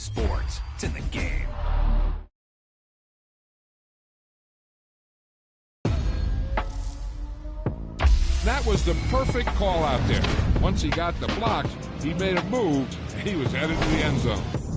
sports. It's in the game. That was the perfect call out there. Once he got the block, he made a move, and he was headed to the end zone.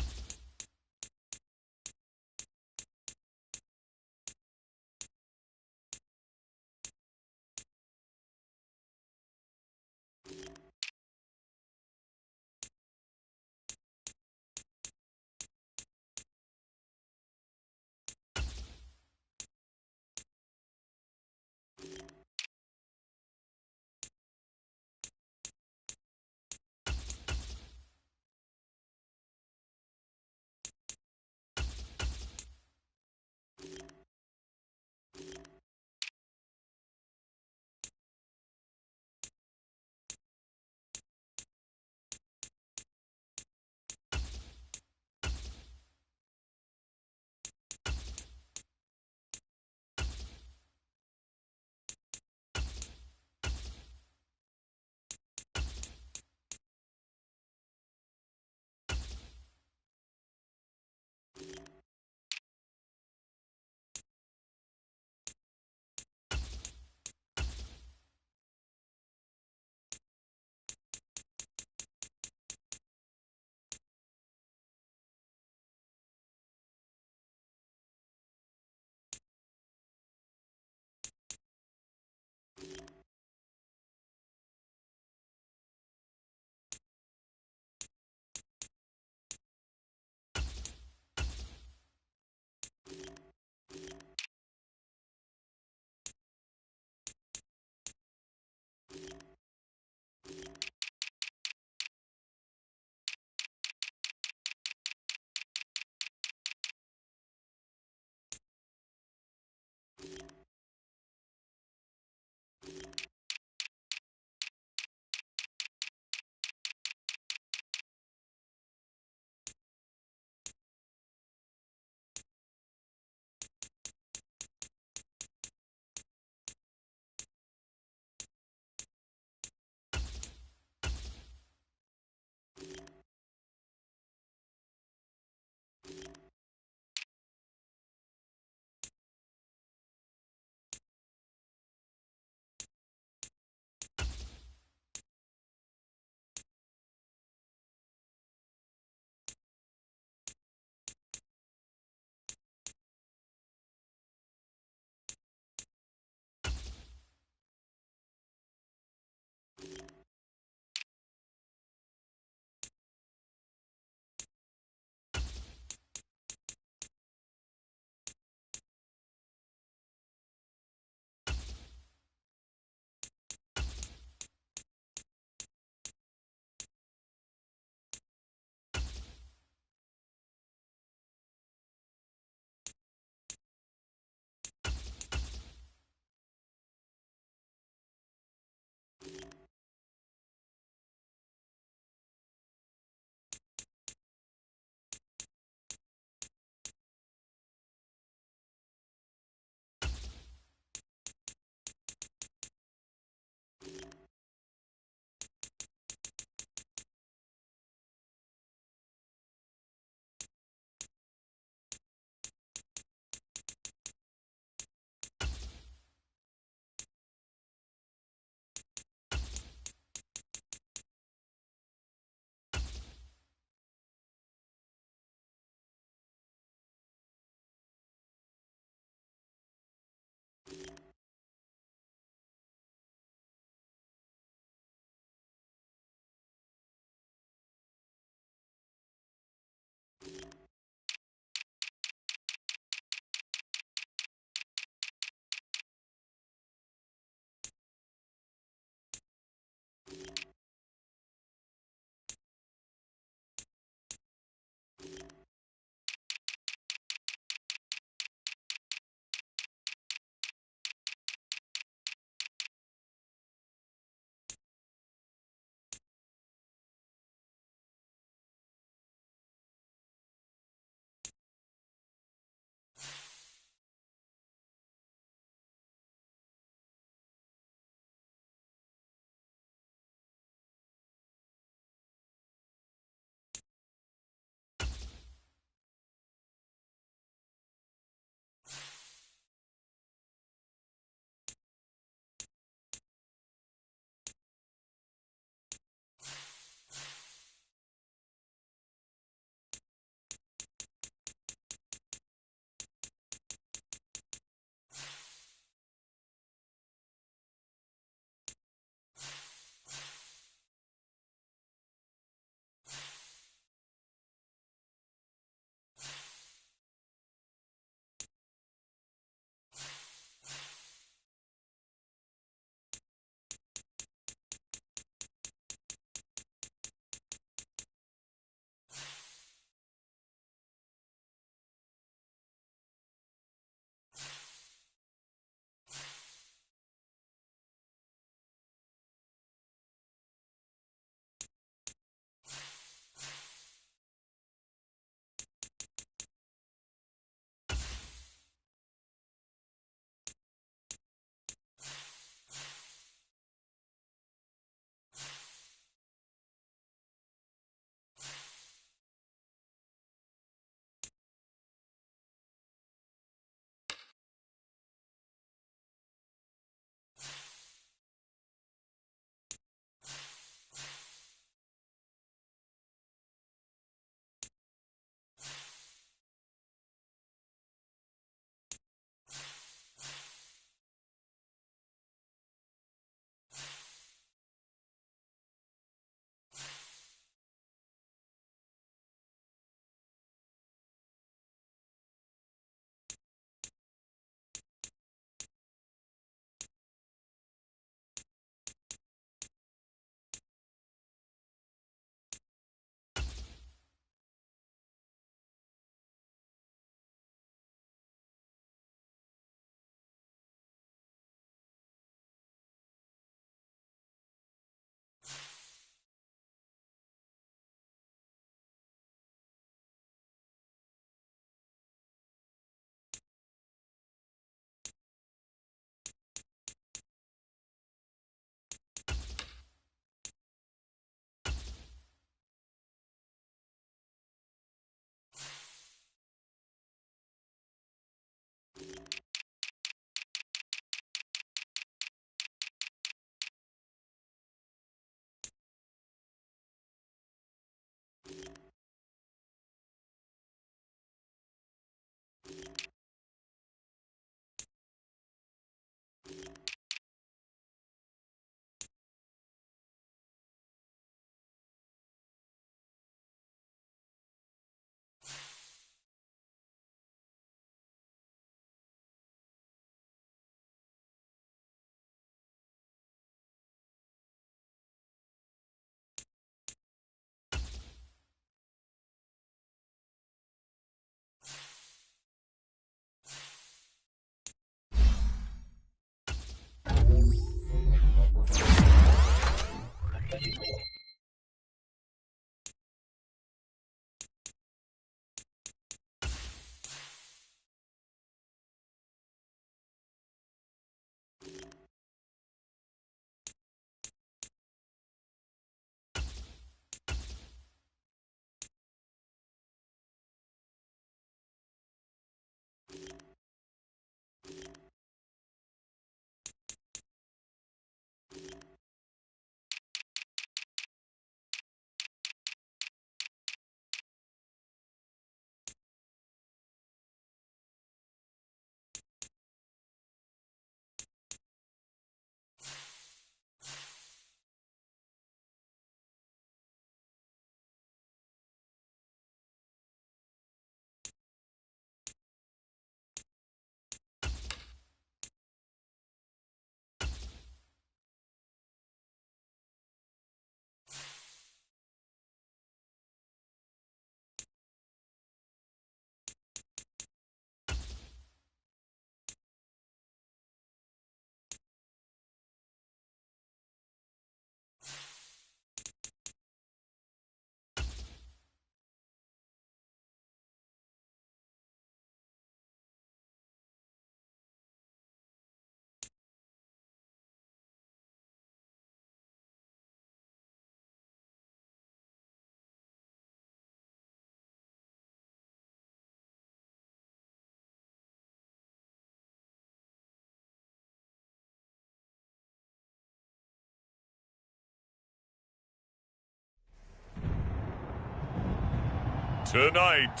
Tonight,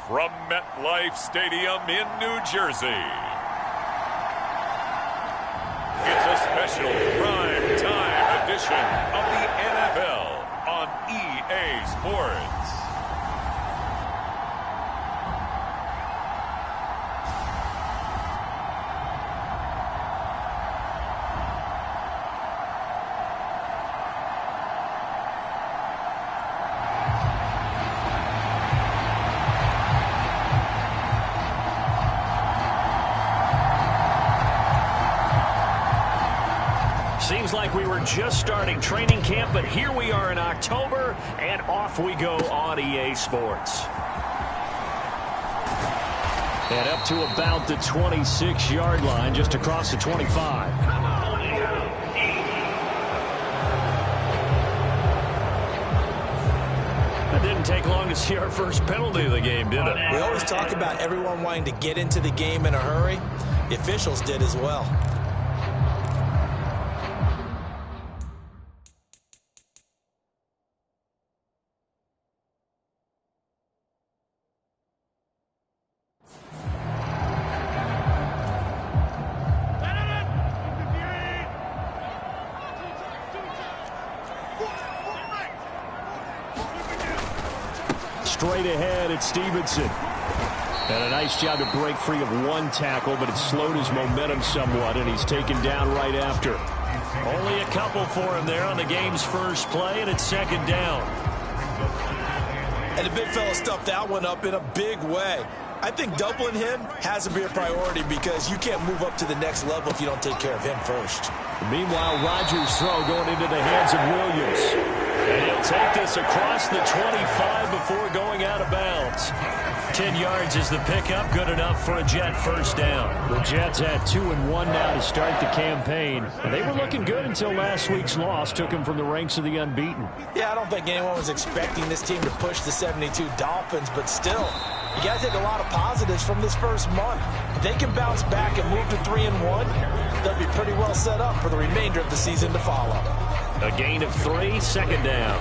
from MetLife Stadium in New Jersey, it's a special prime time edition of the NFL on EA Sports. Seems like we were just starting training camp, but here we are in October, and off we go on EA Sports. And up to about the 26-yard line, just across the 25. It didn't take long to see our first penalty of the game, did it? We always talk about everyone wanting to get into the game in a hurry. The officials did as well. Straight ahead, it's Stevenson. And a nice job to break free of one tackle, but it slowed his momentum somewhat, and he's taken down right after. Only a couple for him there on the game's first play, and it's second down. And the big fella stuffed that one up in a big way. I think doubling him has to be a priority because you can't move up to the next level if you don't take care of him first. Meanwhile, Rodgers' throw going into the hands of Williams. And he'll take this across the 25 before going out of bounds. 10 yards is the pickup, good enough for a Jet first down. The Jets had 2-1 now to start the campaign. And they were looking good until last week's loss took them from the ranks of the unbeaten. Yeah, I don't think anyone was expecting this team to push the 72 Dolphins, but still, you got to take a lot of positives from this first month. If they can bounce back and move to 3-1, they'll be pretty well set up for the remainder of the season to follow. A gain of 3, second down.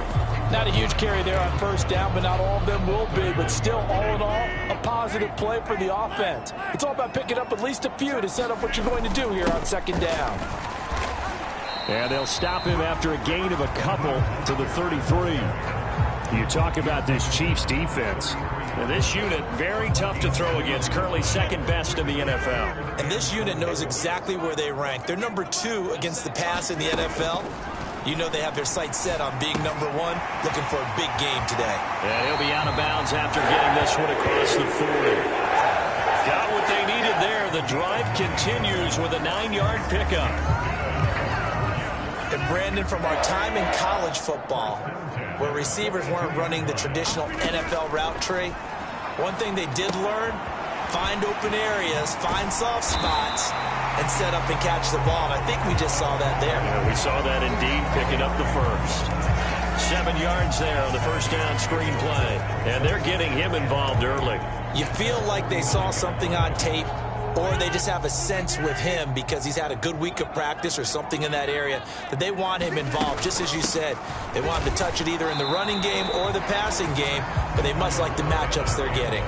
Not a huge carry there on first down, but not all of them will be. But still, all in all, a positive play for the offense. It's all about picking up at least a few to set up what you're going to do here on second down. And they'll stop him after a gain of a couple to the 33. You talk about this Chiefs defense. And this unit, very tough to throw against. Currently second best in the NFL. And this unit knows exactly where they rank. They're number 2 against the pass in the NFL. You know they have their sights set on being number 1, looking for a big game today. Yeah, he'll be out of bounds after getting this one across the 40. Got what they needed there. The drive continues with a 9-yard pickup. And Brandon, from our time in college football, where receivers weren't running the traditional NFL route tree, one thing they did learn, find open areas, find soft spots, and set up and catch the ball. And I think we just saw that there. Yeah, we saw that indeed, picking up the first. 7 yards there on the first down screen play. And they're getting him involved early. You feel like they saw something on tape, or they just have a sense with him because he's had a good week of practice or something in that area that they want him involved. Just as you said, they want him to touch it either in the running game or the passing game, but they must like the matchups they're getting.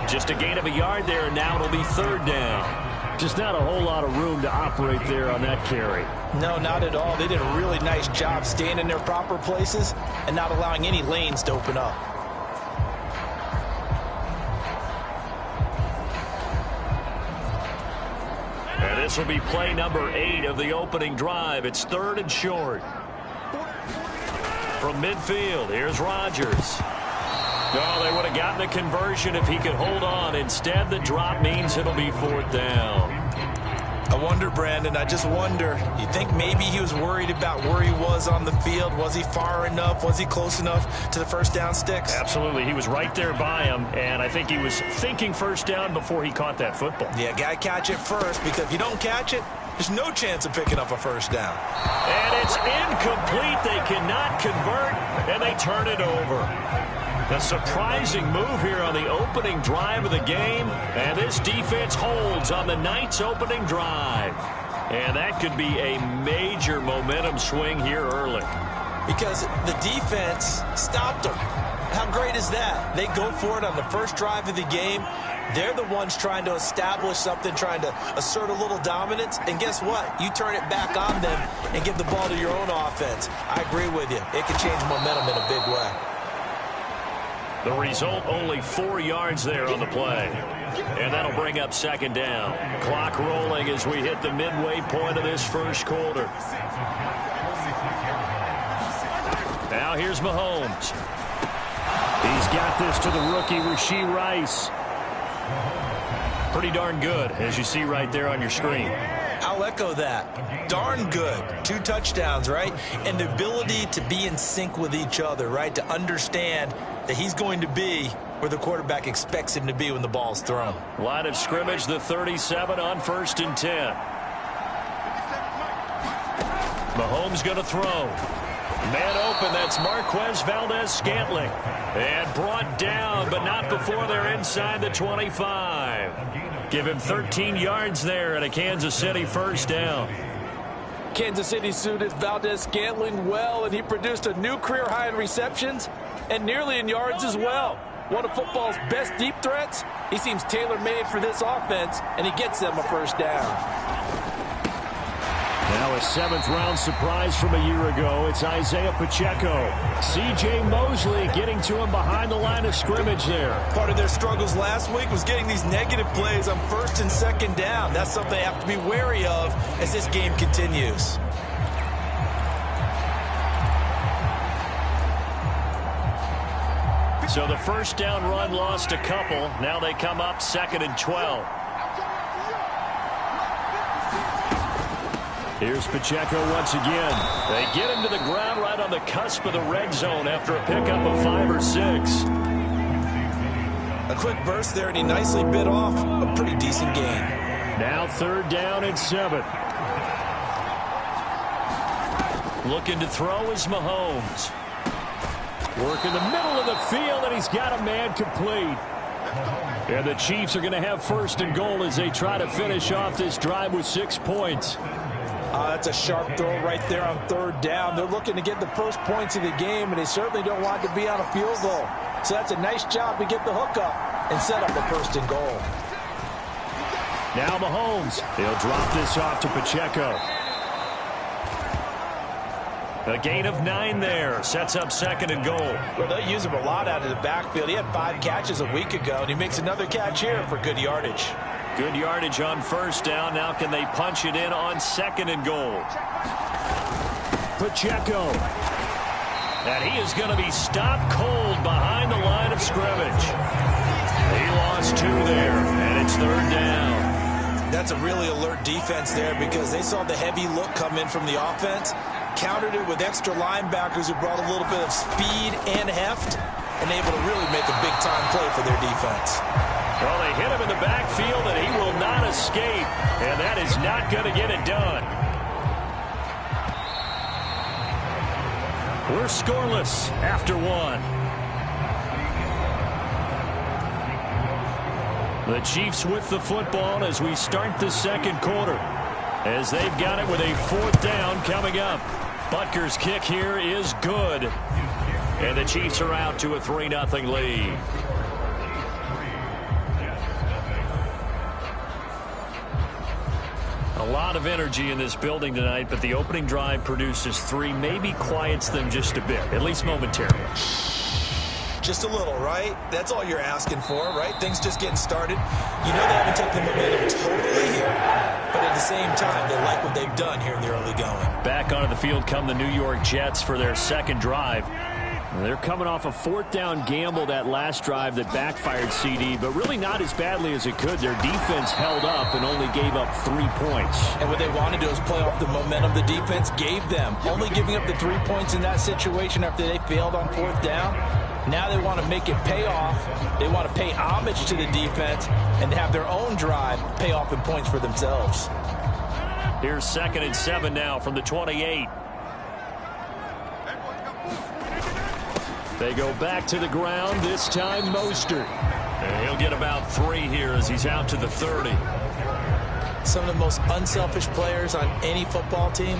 Just a gain of a yard there, and now it'll be third down. Just not a whole lot of room to operate there on that carry. No, not at all. They did a really nice job staying in their proper places and not allowing any lanes to open up. And this will be play number 8 of the opening drive. It's 3rd and short. From midfield, here's Rodgers. Oh, they would have gotten the conversion if he could hold on. Instead, the drop means it'll be 4th down. I wonder, Brandon, I just wonder, you think maybe he was worried about where he was on the field? Was he far enough? Was he close enough to the first down sticks? Absolutely. He was right there by him, and I think he was thinking first down before he caught that football. Yeah, got to catch it first, because if you don't catch it, there's no chance of picking up a first down. And it's incomplete. They cannot convert, and they turn it over. A surprising move here on the opening drive of the game, and this defense holds on the night's opening drive. And that could be a major momentum swing here early. Because the defense stopped them. How great is that? They go for it on the first drive of the game. They're the ones trying to establish something, trying to assert a little dominance. And guess what? You turn it back on them and give the ball to your own offense. I agree with you. It can change momentum in a big way. The result, only 4 yards there on the play. And that'll bring up second down. Clock rolling as we hit the midway point of this first quarter. Now here's Mahomes. He's got this to the rookie, Rashee Rice. Pretty darn good, as you see right there on your screen. I'll echo that. Darn good. 2 touchdowns, right? And the ability to be in sync with each other, right? To understand that he's going to be where the quarterback expects him to be when the ball's thrown. Line of scrimmage, the 37 on 1st and 10. Mahomes going to throw. Man open, that's Marquez Valdez-Scantling. And brought down, but not before they're inside the 25. Give him 13 yards there and a Kansas City first down. Kansas City suited Valdez-Scantling well, and he produced a new career high in receptions and nearly in yards as well. One of football's best deep threats. He seems tailor-made for this offense, and he gets them a first down. Now a 7th-round surprise from a year ago. It's Isaiah Pacheco. C.J. Mosley getting to him behind the line of scrimmage there. Part of their struggles last week was getting these negative plays on 1st and 2nd down. That's something they have to be wary of as this game continues. So the first down run lost a couple. Now they come up 2nd and 12. Here's Pacheco once again. They get him to the ground right on the cusp of the red zone after a pickup of 5 or 6. A quick burst there, and he nicely bit off a pretty decent gain. Now 3rd down and 7. Looking to throw is Mahomes. Work in the middle of the field, and he's got a man complete. And the Chiefs are going to have 1st and goal as they try to finish off this drive with 6 points. That's a sharp throw right there on 3rd down. They're looking to get the first points of the game, and they certainly don't want to be on a field goal. So that's a nice job to get the hook up and set up the 1st and goal. Now Mahomes. He'll drop this off to Pacheco. A gain of 9 there. Sets up 2nd and goal. Well, they'll use him a lot out of the backfield. He had 5 catches a week ago, and he makes another catch here for good yardage. Good yardage on 1st down. Now can they punch it in on 2nd and goal? Pacheco. And he is going to be stopped cold behind the line of scrimmage. He lost 2 there, and it's 3rd down. That's a really alert defense there because they saw the heavy look come in from the offense, countered it with extra linebackers who brought a little bit of speed and heft, and able to really make a big-time play for their defense. Well, they hit him in the backfield, and he will not escape, and that is not going to get it done. We're scoreless after 1. The Chiefs with the football as we start the 2nd quarter, as they've got it with a 4th down coming up. Butker's kick here is good, and the Chiefs are out to a 3-0 lead. A lot of energy in this building tonight, but the opening drive produces 3, maybe quiets them just a bit, at least momentarily. Just a little, right? That's all you're asking for, right? Things just getting started. You know they haven't taken the momentum totally here, but at the same time, they like what they've done here in the early going. Back onto the field come the New York Jets for their 2nd drive. They're coming off a 4th down gamble that last drive that backfired CD, but really not as badly as it could. Their defense held up and only gave up 3 points. And what they want to do is play off the momentum the defense gave them. Only giving up the 3 points in that situation after they failed on 4th down. Now they want to make it pay off. They want to pay homage to the defense and have their own drive pay off in points for themselves. Here's 2nd and 7 now from the 28. They go back to the ground, this time Mostert. And he'll get about 3 here as he's out to the 30. some of the most unselfish players on any football team?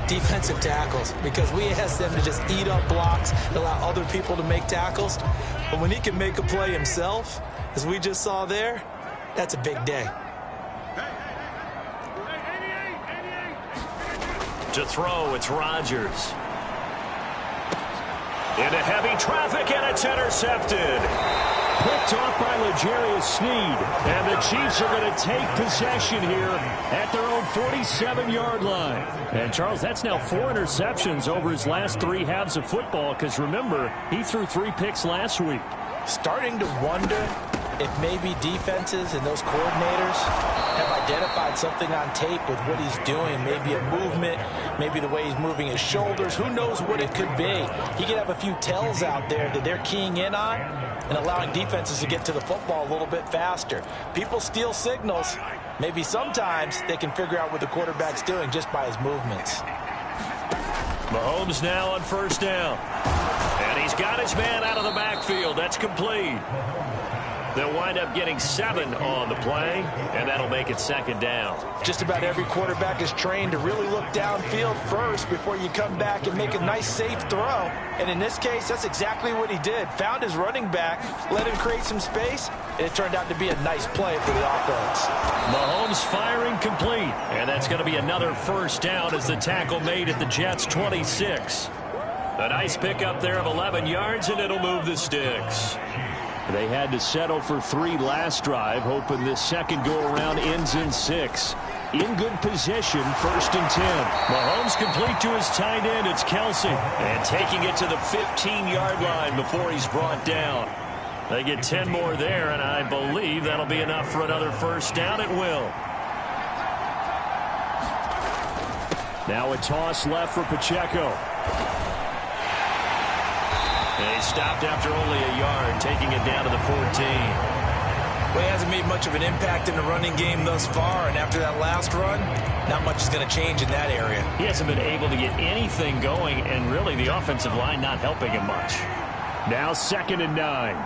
Defensive tackles, because we ask them to just eat up blocks, allow other people to make tackles. But when he can make a play himself, as we just saw there, that's a big day. To throw, it's Rodgers. Into heavy traffic, and it's intercepted. Picked off by L'Jarius Sneed. And the Chiefs are going to take possession here at their own 47-yard line. And, Charles, that's now 4 interceptions over his last 3 halves of football, because, remember, he threw 3 picks last week. Starting to wonder if maybe defenses and those coordinators have identified something on tape with what he's doing. Maybe a movement, maybe the way he's moving his shoulders. Who knows what it could be? He could have a few tells out there that they're keying in on and allowing defenses to get to the football a little bit faster. People steal signals. Maybe sometimes they can figure out what the quarterback's doing just by his movements. Mahomes now on first down. And he's got his man out of the backfield. That's complete. They'll wind up getting 7 on the play, and that'll make it second down. Just about every quarterback is trained to really look downfield first before you come back and make a nice, safe throw. And in this case, that's exactly what he did. Found his running back, let him create some space, and it turned out to be a nice play for the offense. Mahomes firing complete, and that's going to be another first down as the tackle made at the Jets' 26. A nice pickup there of 11 yards, and it'll move the sticks. They had to settle for 3 last drive, hoping this second go-around ends in 6. In good position, 1st and 10. Mahomes complete to his tight end. It's Kelsey. And taking it to the 15-yard line before he's brought down. They get 10 more there, and I believe that'll be enough for another first down. It will. Now a toss left for Pacheco. They stopped after only a yard, taking it down to the 14. Well, he hasn't made much of an impact in the running game thus far, and after that last run, not much is going to change in that area. He hasn't been able to get anything going, and really the offensive line not helping him much. Now 2nd and 9.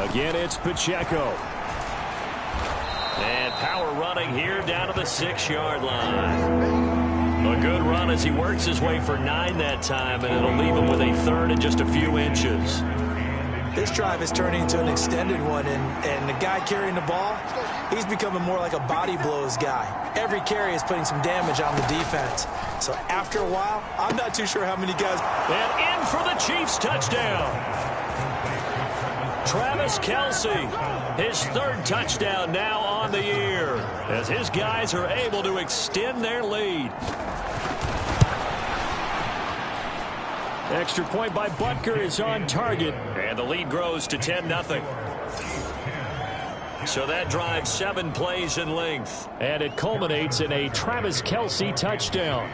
Again, it's Pacheco. And power running here down to the 6-yard line. A good run as he works his way for 9 that time, and it'll leave him with a 3rd and just a few inches. This drive is turning into an extended one, and the guy carrying the ball, he's becoming more like a body blows guy. Every carry is putting some damage on the defense. So after a while, I'm not too sure how many guys. And in for the Chiefs touchdown. Travis Kelce, his 3rd touchdown now on the year, as his guys are able to extend their lead. Extra point by Butker is on target, and the lead grows to 10-0. So that drives 7 plays in length, and it culminates in a Travis Kelce touchdown.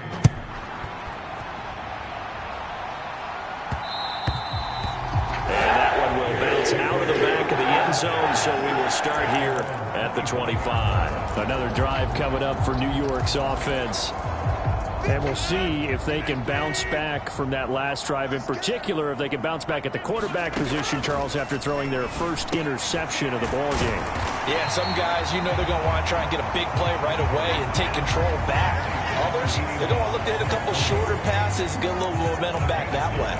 And that one will bounce out of the back of the end zone, so we will start here at the 25. Another drive coming up for New York's offense. And we'll see if they can bounce back from that last drive, in particular if they can bounce back at the quarterback position, Charles, after throwing their first interception of the ball game. Yeah, some guys, you know they're going to want to try and get a big play right away and take control back. Others, they're going to look to hit a couple shorter passes, get a little momentum back that way.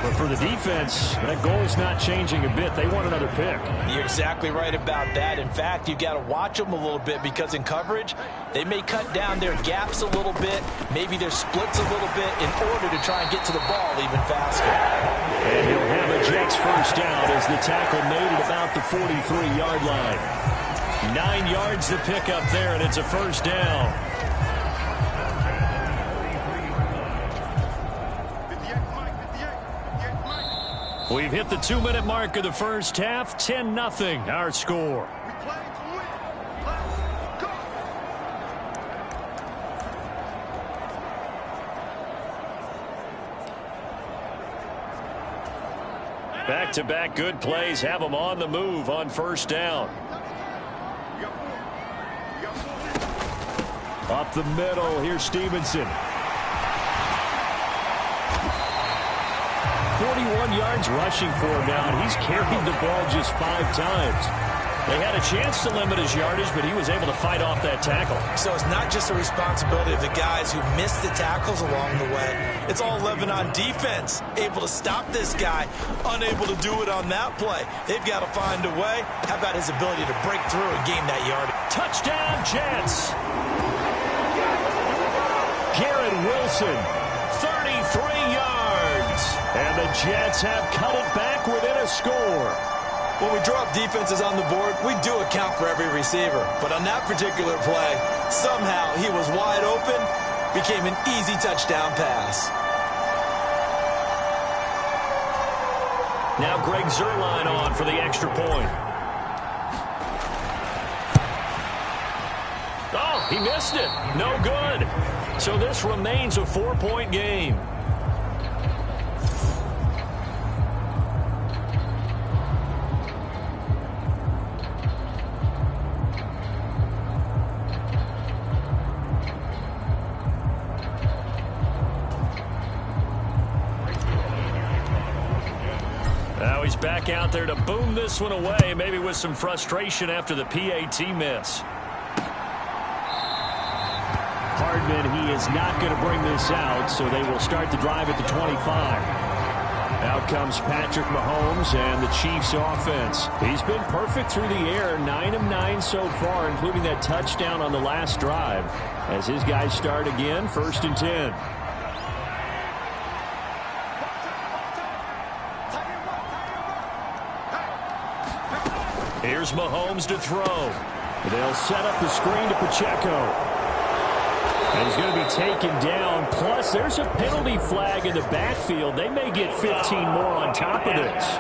But for the defense, that goal is not changing a bit. They want another pick. You're exactly right about that. In fact, you've got to watch them a little bit, because in coverage, they may cut down their gaps a little bit, maybe their splits a little bit, in order to try and get to the ball even faster. And he'll have a Jets first down as the tackle made at about the 43-yard line. 9 yards to pick up there, and it's a first down. We've hit the 2-minute mark of the first half. 10-0, our score. Back-to-back good plays have them on the move on first down. Up the middle, here's Stevenson. 41 yards rushing for him now, and he's carried the ball just 5 times. They had a chance to limit his yardage, but he was able to fight off that tackle. So it's not just the responsibility of the guys who missed the tackles along the way. It's all 11 on defense, able to stop this guy, unable to do it on that play. They've got to find a way. How about his ability to break through and gain that yardage? Touchdown, Jets. Garrett Wilson, 33 yards. And the Jets have cut it back within a score. When we drop defenses on the board, we do account for every receiver. But on that particular play, somehow he was wide open, became an easy touchdown pass. Now Greg Zuerlein on for the extra point. Oh, he missed it. No good. So this remains a 4-point game. Now he's back out there to boom this one away, maybe with some frustration after the PAT miss. Hardman, he is not going to bring this out, so they will start the drive at the 25. Out comes Patrick Mahomes and the Chiefs offense. He's been perfect through the air, 9 of 9 so far, including that touchdown on the last drive. As his guys start again, 1st and 10. Here's Mahomes to throw. They'll set up the screen to Pacheco. And he's going to be taken down. Plus, there's a penalty flag in the backfield. They may get 15 more on top of this.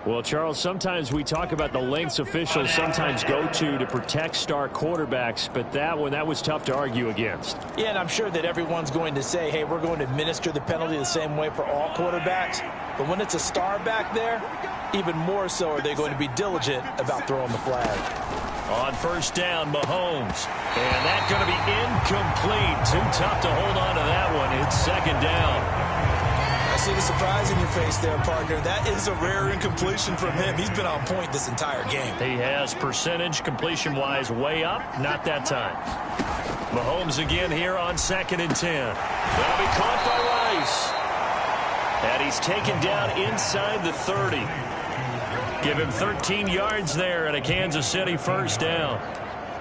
Well, Charles, sometimes we talk about the lengths officials sometimes go to protect star quarterbacks, but that was tough to argue against. Yeah, and I'm sure that everyone's going to say, hey, we're going to administer the penalty the same way for all quarterbacks. But when it's a star back there, even more so are they going to be diligent about throwing the flag. On 1st down, Mahomes. And that's going to be incomplete. Too tough to hold on to that one. It's 2nd down. I see the surprise in your face there, partner. That is a rare incompletion from him. He's been on point this entire game. He has percentage completion-wise way up. Not that time. Mahomes again here on 2nd and 10. That'll be caught by Rice. And he's taken down inside the 30. Give him 13 yards there and a Kansas City 1st down.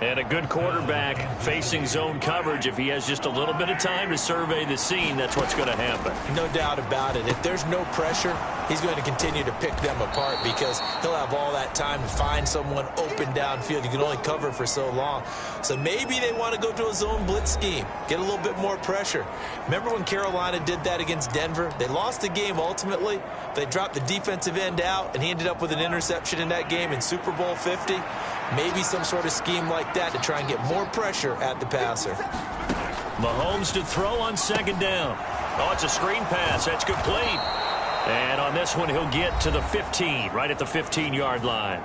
And a good quarterback facing zone coverage. If he has just a little bit of time to survey the scene, that's what's going to happen. No doubt about it. If there's no pressure, he's going to continue to pick them apart because he'll have all that time to find someone open downfield. You can only cover for so long. So maybe they want to go to a zone blitz scheme, get a little bit more pressure. Remember when Carolina did that against Denver? They lost the game ultimately. They dropped the defensive end out, and he ended up with an interception in that game in Super Bowl 50. Maybe some sort of scheme like that to try and get more pressure at the passer. Mahomes to throw on 2nd down. Oh, it's a screen pass. That's complete. And on this one, he'll get to the 15, right at the 15-yard line.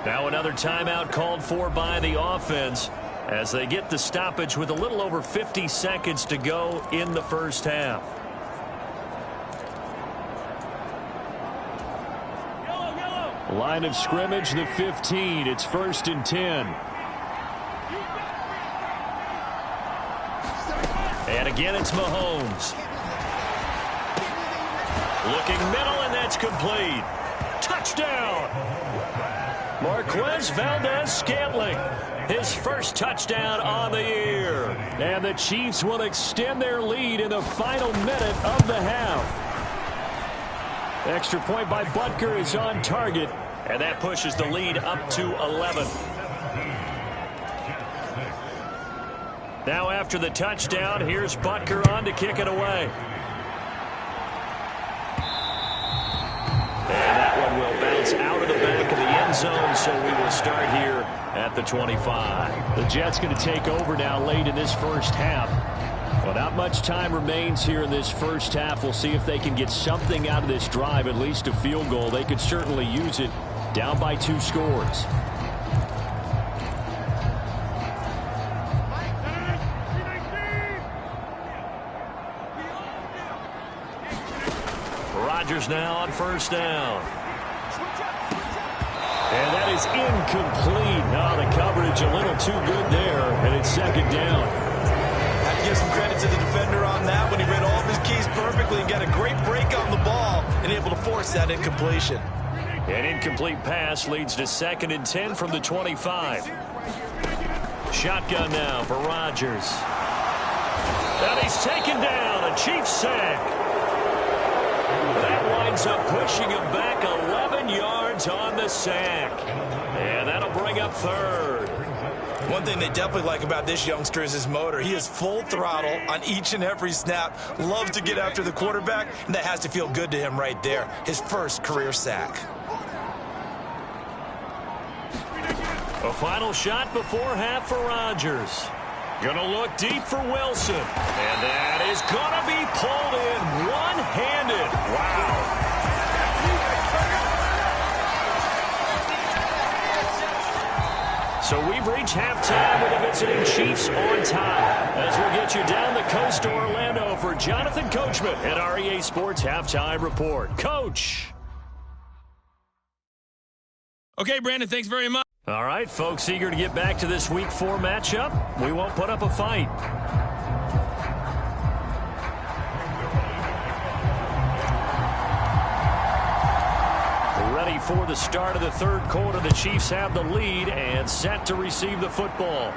Now another timeout called for by the offense as they get the stoppage with a little over 50 seconds to go in the 1st half. Line of scrimmage, the 15. It's 1st and 10. And again, it's Mahomes. Looking middle, and that's complete. Touchdown! Marquez Valdez-Scantling. His 1st touchdown on the year. And the Chiefs will extend their lead in the final minute of the half. Extra point by Butker is on target, and that pushes the lead up to 11. Now after the touchdown, here's Butker on to kick it away. And that one will bounce out of the back of the end zone, so we will start here at the 25. The Jets going to take over now late in this 1st half. Well, not much time remains here in this 1st half. We'll see if they can get something out of this drive, at least a field goal. They could certainly use it, down by 2 scores. Rodgers now on first down. And that is incomplete. Now the coverage a little too good there, and it's second down. I give some credit to the defender on that when he read all of his keys perfectly and got a great break on the ball and able to force that incompletion. An incomplete pass leads to 2nd and 10 from the 25. Shotgun now for Rodgers. And he's taken down, a Chiefs sack. That winds up pushing him back 11 yards on the sack. And that'll bring up 3rd. One thing they definitely like about this youngster is his motor. He is full throttle on each and every snap, loves to get after the quarterback, and that has to feel good to him right there. His first career sack. A final shot before half for Rodgers. Gonna look deep for Wilson. And that is gonna be pulled in one-handed. Wow. So we've reached halftime with the visiting Chiefs on top. As we'll get you down the coast to Orlando for Jonathan Coachman at our EA Sports Halftime Report. Coach. Okay, Brandon, thanks very much. All right, folks, eager to get back to this Week 4 matchup. We won't put up a fight. Ready for the start of the 3rd quarter. The Chiefs have the lead and set to receive the football.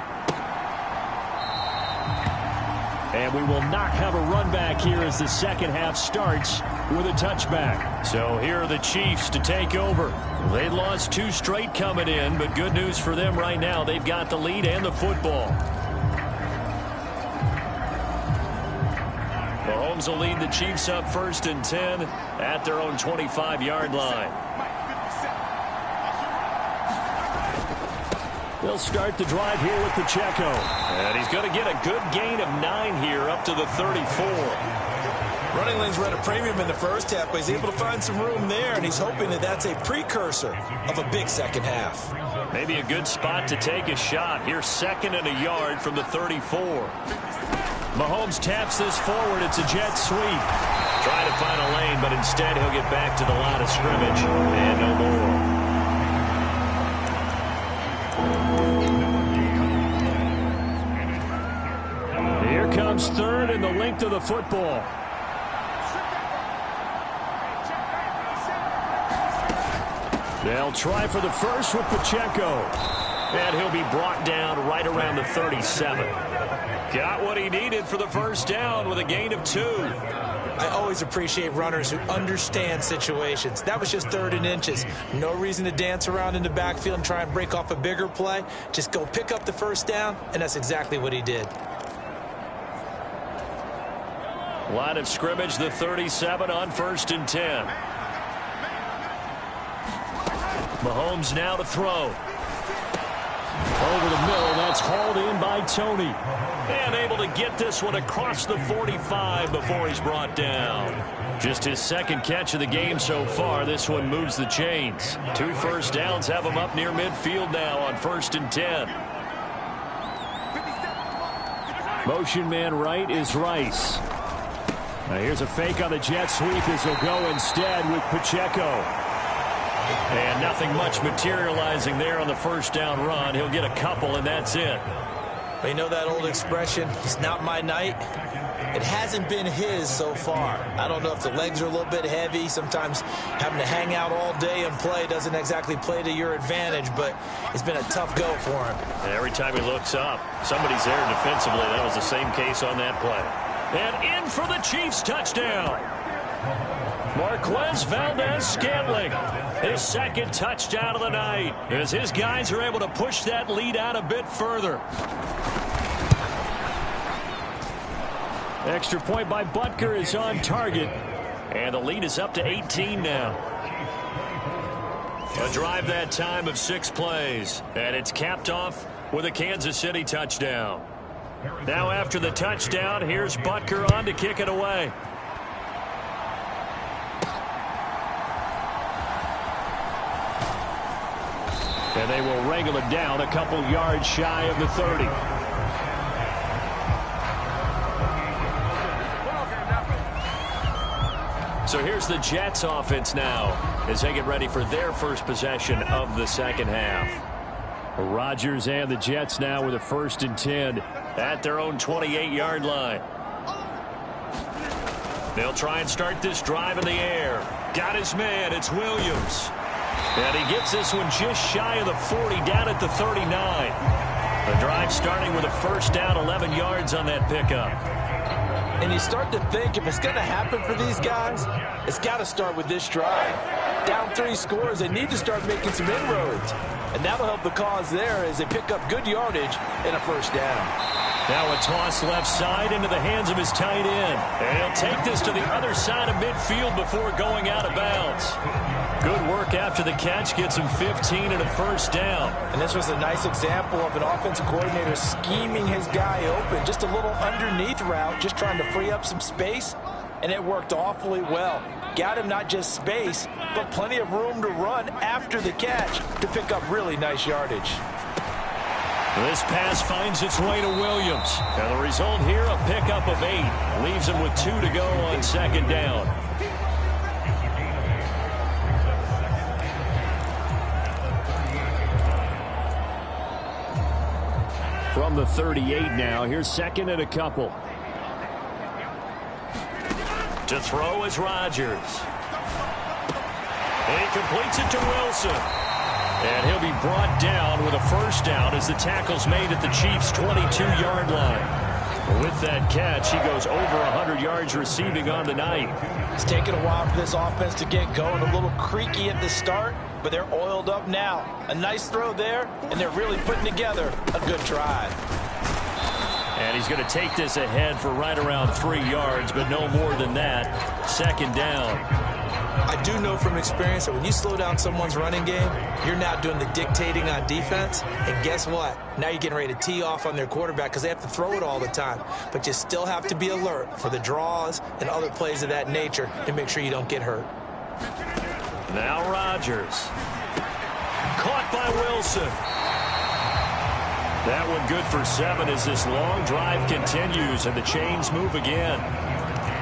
And we will not have a run back here as the second half starts with a touchback. So here are the Chiefs to take over. They lost 2 straight coming in, but good news for them right now. They've got the lead and the football. Mahomes will lead the Chiefs up 1st and 10 at their own 25-yard line. They'll start the drive here with Pacheco. And he's going to get a good gain of 9 here up to the 34. Running lanes were at a premium in the first half, but he's able to find some room there, and he's hoping that that's a precursor of a big second half. Maybe a good spot to take a shot. Here's 2nd and a yard from the 34. Mahomes taps this forward. It's a jet sweep. Trying to find a lane, but instead he'll get back to the line of scrimmage. And no more. Here comes 3rd and the length of the football. They'll try for the first with Pacheco. And he'll be brought down right around the 37. Got what he needed for the first down with a gain of 2. I always appreciate runners who understand situations. That was just 3rd and inches. No reason to dance around in the backfield and try and break off a bigger play. Just go pick up the first down, and that's exactly what he did. Line of scrimmage, the 37 on 1st and 10. Mahomes now to throw. Over the middle, that's hauled in by Tony. And able to get this one across the 45 before he's brought down. Just his 2nd catch of the game so far. This one moves the chains. 2 first downs have him up near midfield now on 1st and 10. Motion man right is Rice. Now here's a fake on the jet sweep as he'll go instead with Pacheco. And nothing much materializing there on the first down run. He'll get a couple, and that's it. Well, you know that old expression, it's not my night? It hasn't been his so far. I don't know if the legs are a little bit heavy. Sometimes having to hang out all day and play doesn't exactly play to your advantage, but it's been a tough go for him. And every time he looks up, somebody's there defensively. That was the same case on that play. And in for the Chiefs touchdown. Marquez Valdez-Scantling, his 2nd touchdown of the night, as his guys are able to push that lead out a bit further. Extra point by Butker is on target, and the lead is up to 18 now. A drive that time of 6 plays, and it's capped off with a Kansas City touchdown. Now after the touchdown, here's Butker on to kick it away. And they will wrangle it down a couple yards shy of the 30. So here's the Jets offense now as they get ready for their first possession of the second half. Rodgers and the Jets now with a 1st and 10 at their own 28-yard line. They'll try and start this drive in the air. Got his man. It's Williams. And he gets this one just shy of the 40, down at the 39. The drive starting with a 1st down, 11 yards on that pickup. And you start to think if it's going to happen for these guys, it's got to start with this drive. Down 3 scores, they need to start making some inroads. And that'll help the cause there as they pick up good yardage and a 1st down. Now a toss left side into the hands of his tight end. And he'll take this to the other side of midfield before going out of bounds. Good work after the catch. Gets him 15 and a 1st down. And this was a nice example of an offensive coordinator scheming his guy open. Just a little underneath route, just trying to free up some space. And it worked awfully well. Got him not just space, but plenty of room to run after the catch to pick up really nice yardage. This pass finds its way to Williams. And the result here, a pickup of 8. Leaves him with 2 to go on 2nd down. From the 38 now, here's 2nd and a couple. To throw is Rodgers. And he completes it to Wilson. And he'll be brought down with a 1st down as the tackle's made at the Chiefs' 22-yard line. With that catch, he goes over 100 yards receiving on the night. It's taken a while for this offense to get going. A little creaky at the start, but they're oiled up now. A nice throw there, and they're really putting together a good drive. And he's going to take this ahead for right around 3 yards, but no more than that. 2nd down. I do know from experience that when you slow down someone's running game, you're now doing the dictating on defense. And guess what? Now you're getting ready to tee off on their quarterback because they have to throw it all the time. But you still have to be alert for the draws and other plays of that nature to make sure you don't get hurt. Now Rodgers. Caught by Wilson. That one good for 7 as this long drive continues and the chains move again.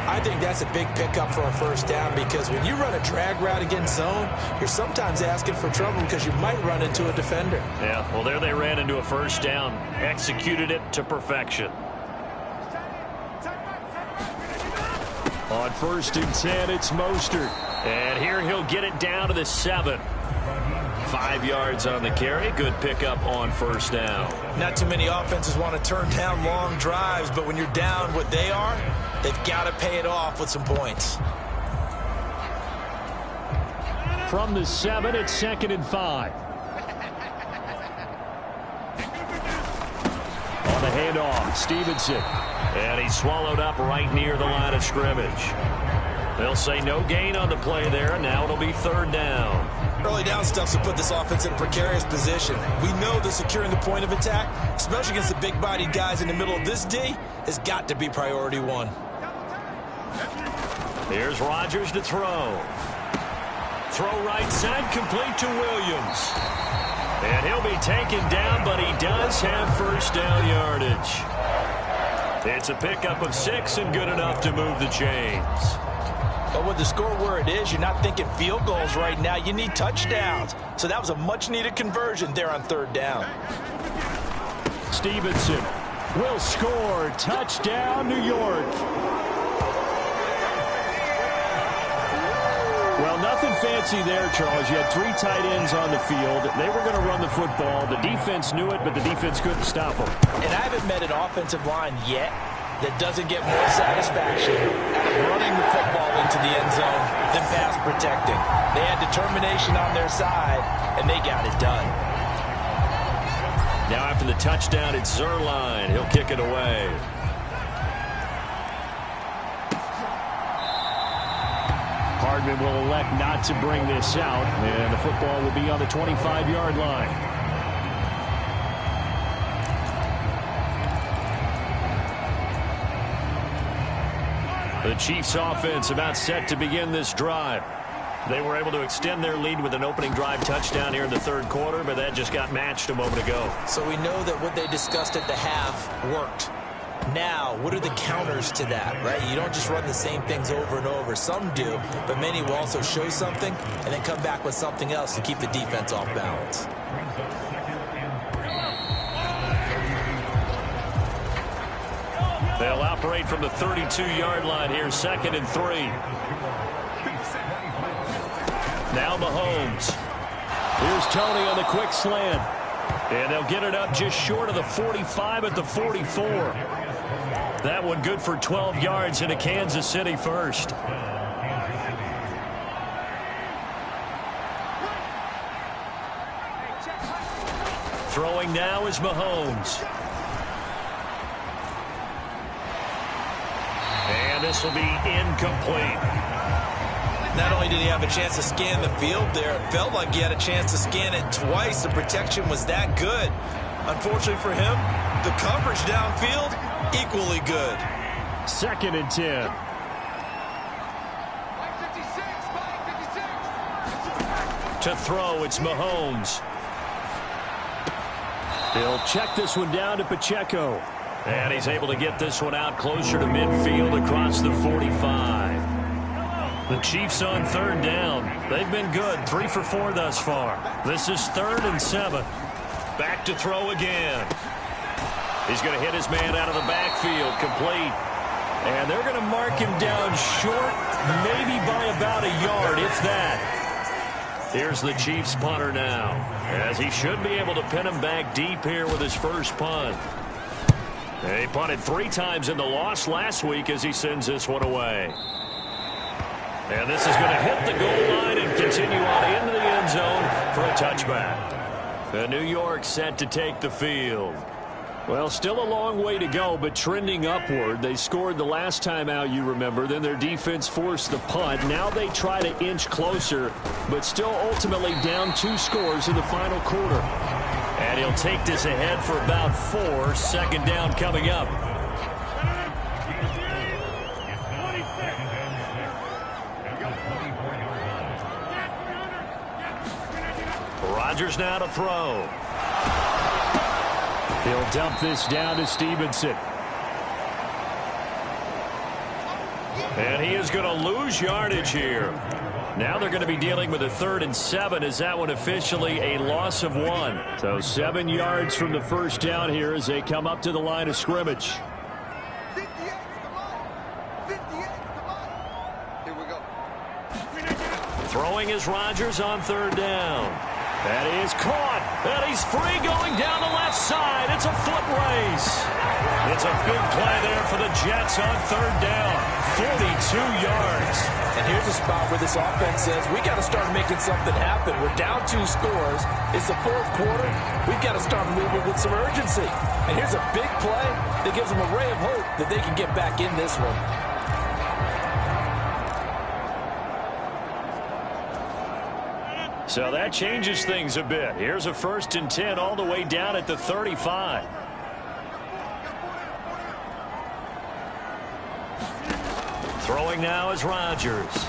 I think that's a big pickup for a 1st down because when you run a drag route against zone, you're sometimes asking for trouble because you might run into a defender. Yeah, well, there they ran into a 1st down. Executed it to perfection. On 1st and 10, it's Mostert. And here he'll get it down to the 7. 5 yards on the carry. Good pickup on 1st down. Not too many offenses want to turn down long drives, but when you're down what they are, they've got to pay it off with some points. From the 7, it's 2nd and 5. On the handoff, Stevenson. And he's swallowed up right near the line of scrimmage. They'll say no gain on the play there. Now it'll be 3rd down. Early down stuff to put this offense in a precarious position. We know that securing the point of attack, especially against the big-bodied guys in the middle of this D, has got to be priority 1. Here's Rodgers to throw. Throw right side, complete to Williams. And he'll be taken down, but he does have 1st down yardage. It's a pickup of 6 and good enough to move the chains. But with the score where it is, you're not thinking field goals right now. You need touchdowns. So that was a much-needed conversion there on 3rd down. Stevenson will score. Touchdown, New York. Well, nothing fancy there, Charles. You had 3 tight ends on the field. They were going to run the football. The defense knew it, but the defense couldn't stop them. And I haven't met an offensive line yet that doesn't get more satisfaction out of running the football into the end zone than pass protecting. They had determination on their side, and they got it done. Now after the touchdown, it's Zerline. He'll kick it away. Hardman will elect not to bring this out, and the football will be on the 25-yard line. The Chiefs offense about set to begin this drive. They were able to extend their lead with an opening drive touchdown here in the 3rd quarter, but that just got matched a moment ago. So we know that what they discussed at the half worked. Now, what are the counters to that, right? You don't just run the same things over and over. Some do, but many will also show something and then come back with something else to keep the defense off balance. They'll operate from the 32-yard line here, 2nd and 3. Now Mahomes. Here's Tony on the quick slant. And they'll get it up just short of the 45 at the 44. That one good for 12 yards into Kansas City first. Throwing now is Mahomes. And this will be incomplete. Not only did he have a chance to scan the field there, it felt like he had a chance to scan it twice. The protection was that good. Unfortunately for him, the coverage downfield, equally good. 2nd and 10. To throw, it's Mahomes. He'll check this one down to Pacheco. And he's able to get this one out closer to midfield across the 45. The Chiefs on 3rd down. They've been good, 3 for 4 thus far. This is 3rd and 7. Back to throw again. He's going to hit his man out of the backfield, complete. And they're going to mark him down short, maybe by about a yard, if that. Here's the Chiefs punter now, as he should be able to pin him back deep here with his first punt. He punted 3 times in the loss last week as he sends this one away. And this is going to hit the goal line and continue on into the end zone for a touchback. The New York set to take the field. Well, still a long way to go, but trending upward. They scored the last time out, you remember. Then their defense forced the punt. Now they try to inch closer, but still ultimately down 2 scores in the final quarter. And he'll take this ahead for about 4. 2nd down coming up. Rodgers now to throw. He'll dump this down to Stevenson. And he is going to lose yardage here. Now they're going to be dealing with a 3rd and 7. Is that one officially a loss of 1? So 7 yards from the first down here as they come up to the line of scrimmage. Throwing is Rodgers on 3rd down. That is caught. And he's free going down the left side. It's a foot race. It's a big play there for the Jets on 3rd down. 42 yards. And here's a spot where this offense says, we got to start making something happen. We're down 2 scores. It's the 4th quarter. We've got to start moving with some urgency. And here's a big play that gives them a ray of hope that they can get back in this one. So that changes things a bit. Here's a 1st and 10 all the way down at the 35. Throwing now is Rodgers.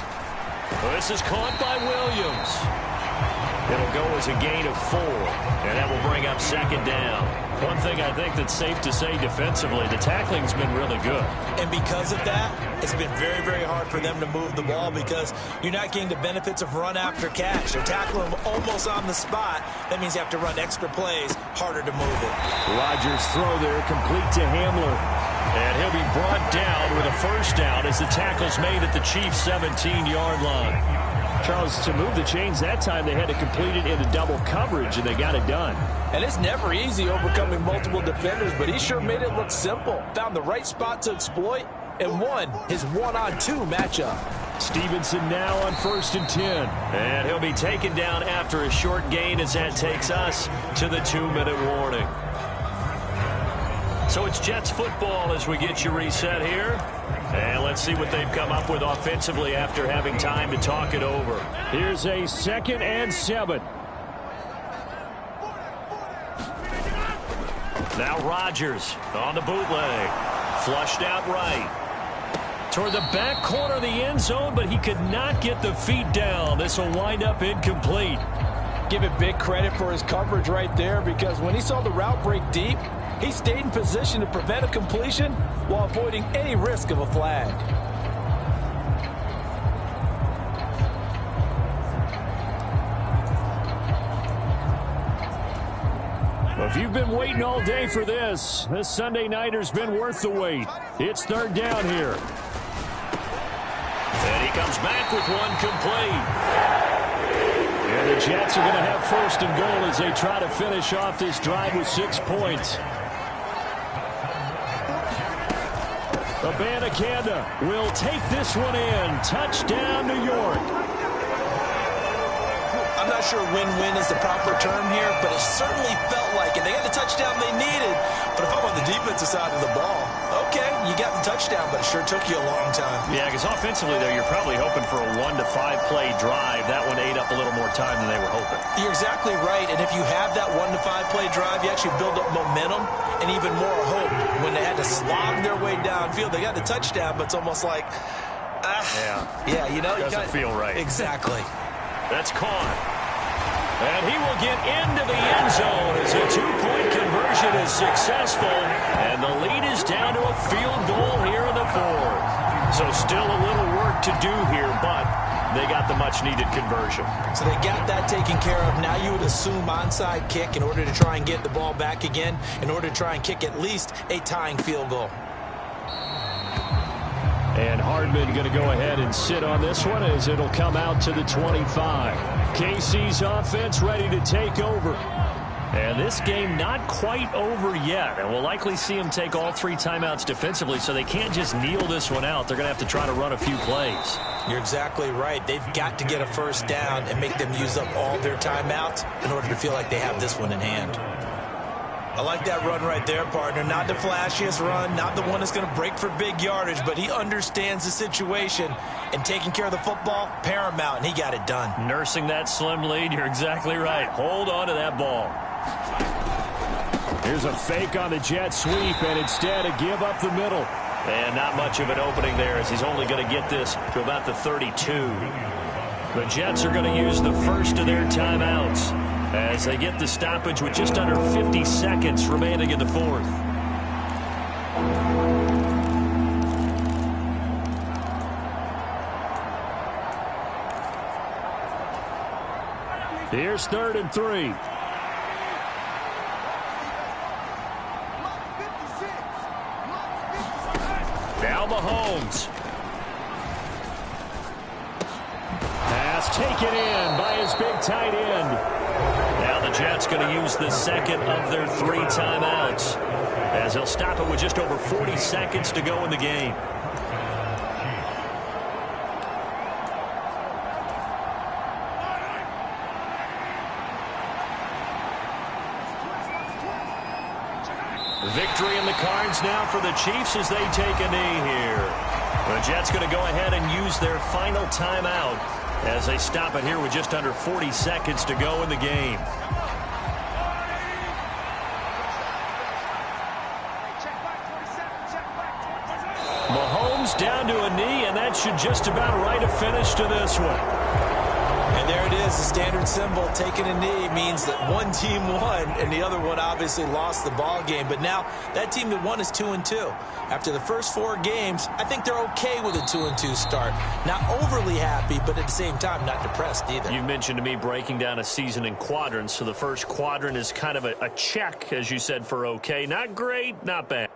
This is caught by Williams. It'll go as a gain of 4, and that will bring up 2nd down. One thing I think that's safe to say defensively, the tackling's been really good. And because of that, it's been very, very hard for them to move the ball because you're not getting the benefits of run after catch. They're tackling them almost on the spot. That means you have to run extra plays, harder to move it. Rodgers' throw there, complete to Hamler. And he'll be brought down with a 1st down as the tackle's made at the Chiefs' 17-yard line. Charles, to move the chains that time, they had to complete it into double coverage, and they got it done. And it's never easy overcoming multiple defenders, but he sure made it look simple. Found the right spot to exploit and won his 1-on-2 matchup. Stevenson now on 1st and 10. And he'll be taken down after a short gain as that takes us to the 2-minute warning. So it's Jets football as we get you reset here. And let's see what they've come up with offensively after having time to talk it over. Here's a 2nd and 7. Now Rodgers on the bootleg. Flushed out right. Toward the back corner of the end zone, but he could not get the feet down. This will wind up incomplete. Give it big credit for his coverage right there because when he saw the route break deep, He stayed in position to prevent a completion while avoiding any risk of a flag. Well, if you've been waiting all day for this Sunday nighter's been worth the wait. It's third down here. And he comes back with one complete. And the Jets are going to have first and goal as they try to finish off this drive with 6 points. Abanikanda will take this one in. Touchdown, New York. I'm not sure win-win is the proper term here, but it certainly felt like it. They got the touchdown they needed, but if I'm on the defensive side of the ball, okay, you got the touchdown, but it sure took you a long time. Yeah, because offensively, though, you're probably hoping for a 1 to 5 play drive. That one ate up a little more time than they were hoping. You're exactly right, and if you have that 1 to 5 play drive, you actually build up momentum and even more hope. When they had to slog their way downfield, they got the touchdown, but it's almost like, yeah, you know, doesn't feel right. Exactly. That's caught. And he will get into the end zone as a 2-point conversion is successful. And the lead is down to a field goal here in the fourth. So still a little work to do here, but they got the much-needed conversion. So they got that taken care of. Now you would assume onside kick in order to try and get the ball back again, in order to try and kick at least a tying field goal. And Hardman going to go ahead and sit on this one as it'll come out to the 25. KC's offense ready to take over. And this game not quite over yet. And we'll likely see them take all 3 timeouts defensively, so they can't just kneel this one out. They're going to have to try to run a few plays. You're exactly right. They've got to get a first down and make them use up all their timeouts in order to feel like they have this one in hand. I like that run right there, partner. Not the flashiest run, not the one that's going to break for big yardage, but he understands the situation, and taking care of the football, paramount, and he got it done. Nursing that slim lead, you're exactly right. Hold on to that ball. Here's a fake on the jet sweep, and instead a give up the middle. And not much of an opening there as he's only going to get this to about the 32. The Jets are going to use the first of their timeouts as they get the stoppage with just under 50 seconds remaining in the fourth. Here's 3rd and 3. Now Mahomes. Pass taken in by his big tight end. Now the Jets going to use the second of their 3 timeouts as they'll stop it with just over 40 seconds to go in the game. Victory in the cards now for the Chiefs as they take a knee here. The Jets going to go ahead and use their final timeout as they stop it here with just under 40 seconds to go in the game. Mahomes down to a knee, and that should just about write a finish to this one. And there it is, the standard symbol. Taking a knee means that one team won, and the other one obviously lost the ball game. But now that team that won is 2-2. After the first 4 games, I think they're okay with a 2-2 start. Not overly happy, but at the same time, not depressed either. You mentioned to me breaking down a season in quadrants. So the first quadrant is kind of a check, as you said, for okay. Not great, not bad.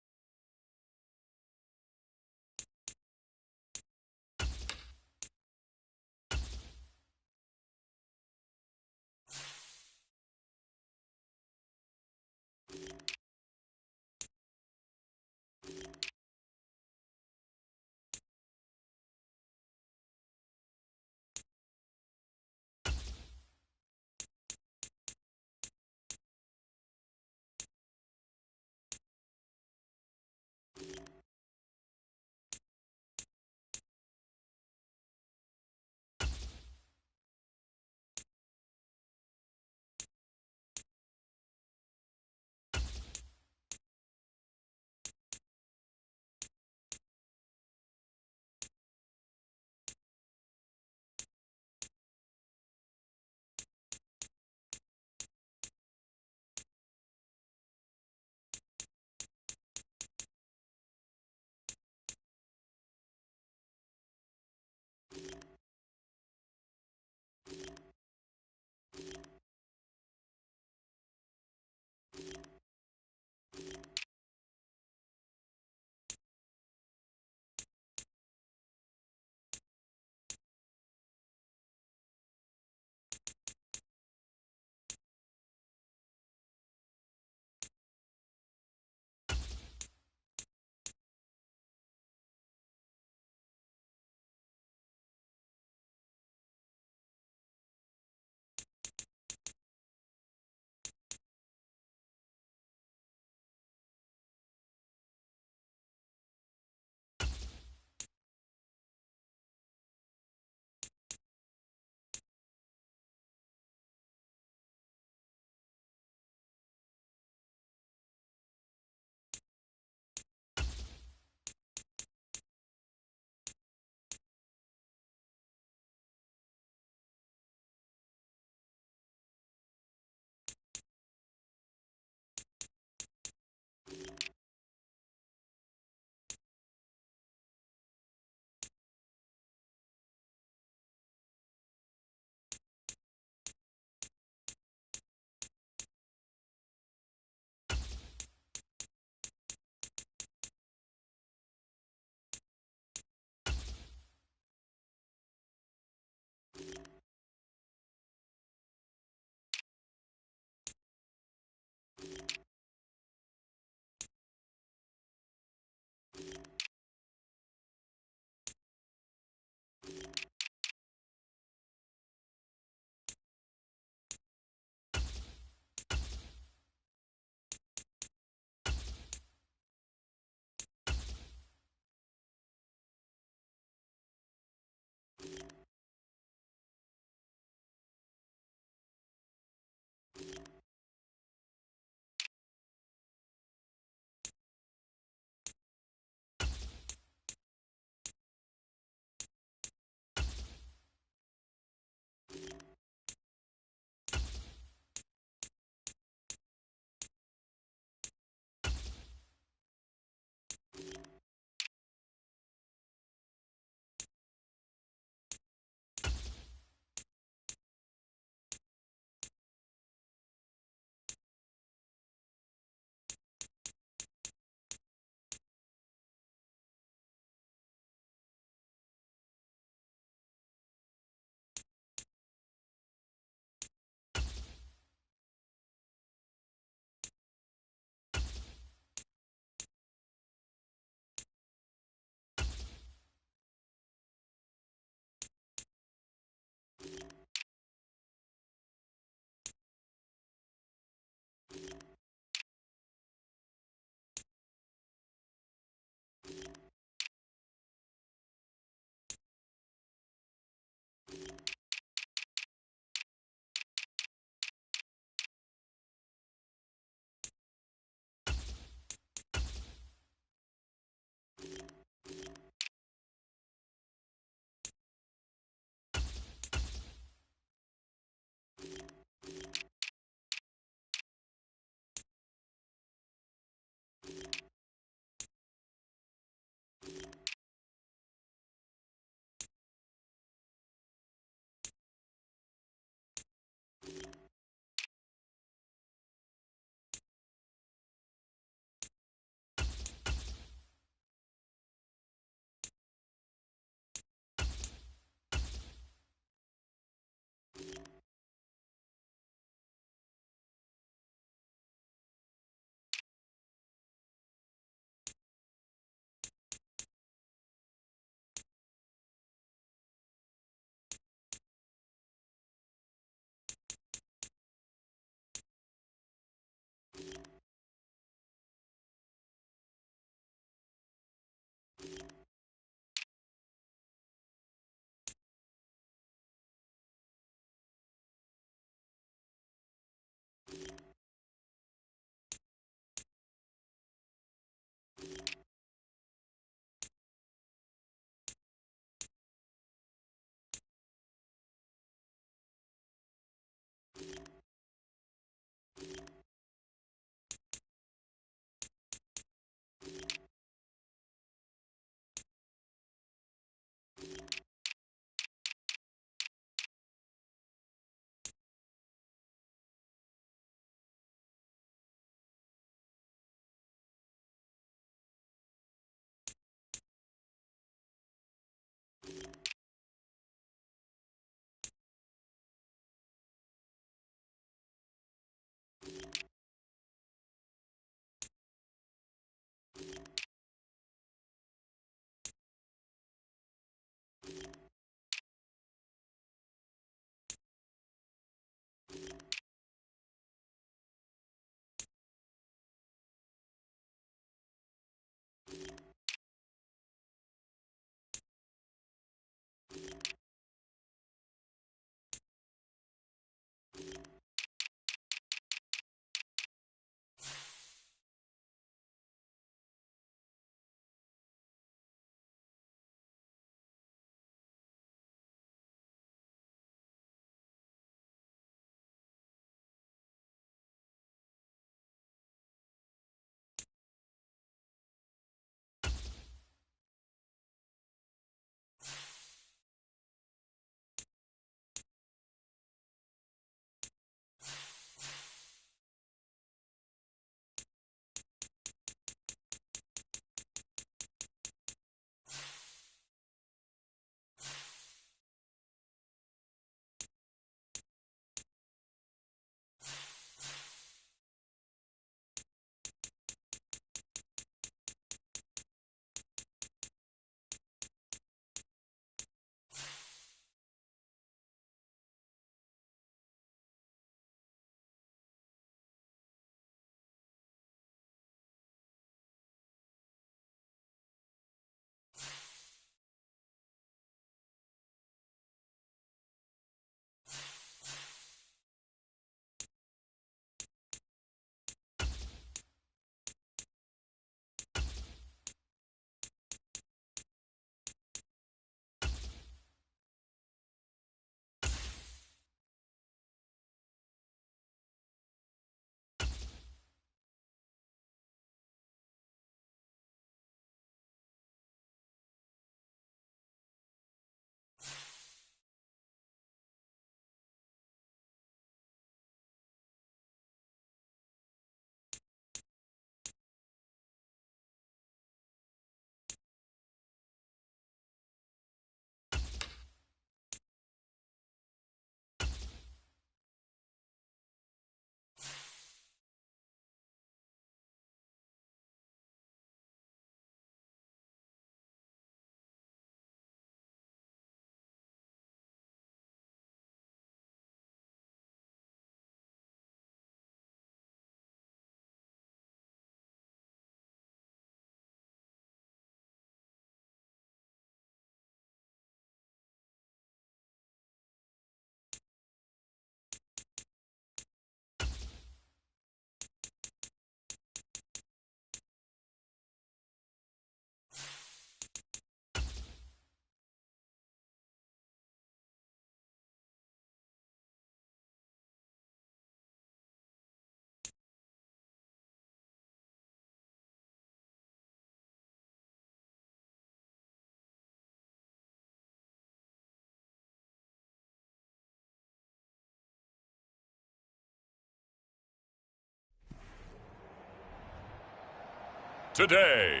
today.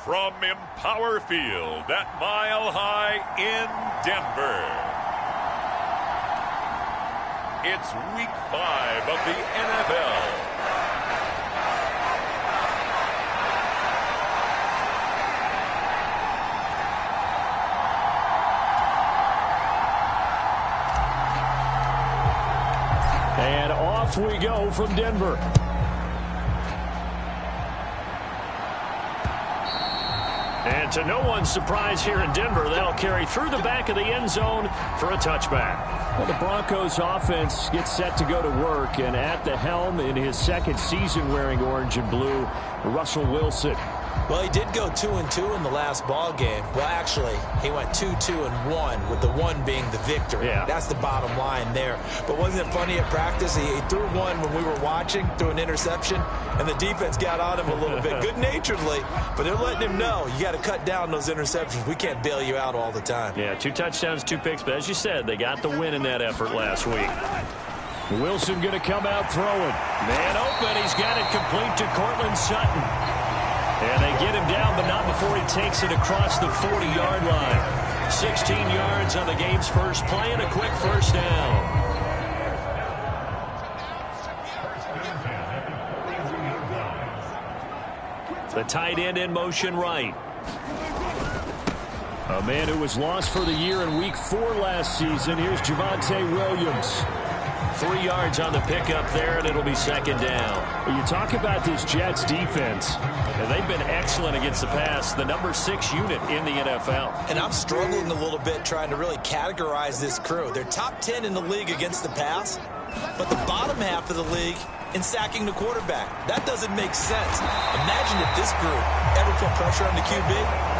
From Empower Field at Mile High in Denver, it's Week 5 of the NFL. And off we go from Denver. And to no one's surprise here in Denver, they'll carry through the back of the end zone for a touchback. Well, the Broncos offense gets set to go to work, and at the helm in his second season wearing orange and blue, Russell Wilson. Well, he did go 2-2 in the last ball game. Well, actually, he went 2-2-1, with the one being the victory. Yeah. That's the bottom line there. But wasn't it funny at practice? He threw one when we were watching, threw an interception, and the defense got on him a little bit, good-naturedly. But they're letting him know, you got to cut down those interceptions. We can't bail you out all the time. Yeah, 2 touchdowns, 2 picks. But as you said, they got the win in that effort last week. Wilson going to come out throwing. Man open. He's got it complete to Cortland Sutton. And they get him down, but not before he takes it across the 40-yard line. 16 yards on the game's first play and a quick first down. The tight end in motion right. A man who was lost for the year in Week 4 last season. Here's Javonte Williams. 3 yards on the pickup there, and it'll be second down. You talk about this Jets defense, and they've been excellent against the pass, the number 6 unit in the NFL. And I'm struggling a little bit trying to really categorize this crew. They're top 10 in the league against the pass, but the bottom half of the league in sacking the quarterback. That doesn't make sense. Imagine if this group ever put pressure on the QB,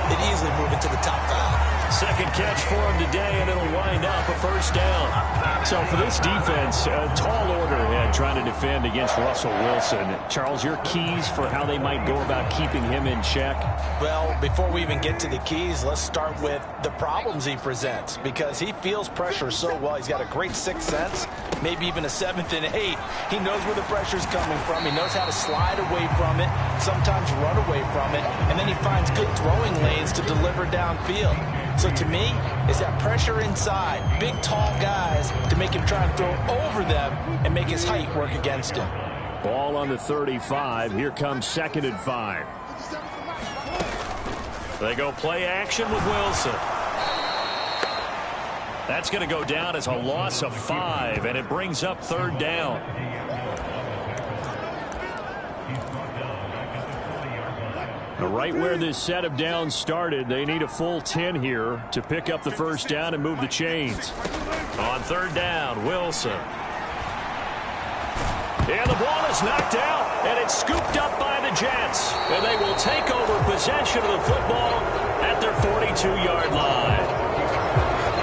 they'd easily move into the top 5. Second catch for him today, and it'll wind up a first down. So for this defense, a tall order ahead trying to defend against Russell Wilson. Charles, your keys for how they might go about keeping him in check? Well, before we even get to the keys, let's start with the problems he presents, because he feels pressure so well. He's got a great sixth sense, maybe even a 7th and 8. He knows where the pressure's coming from. He knows how to slide away from it, sometimes run away from it, and then he finds good throwing lanes to deliver downfield. So to me, it's that pressure inside, big, tall guys to make him try and throw over them and make his height work against him. Ball on the 35. Here comes 2nd and 5. They go play action with Wilson. That's going to go down as a loss of 5, and it brings up 3rd down. Right where this set of downs started, they need a full 10 here to pick up the first down and move the chains. On 3rd down, Wilson. And the ball is knocked out, and it's scooped up by the Jets. And they will take over possession of the football at their 42-yard line.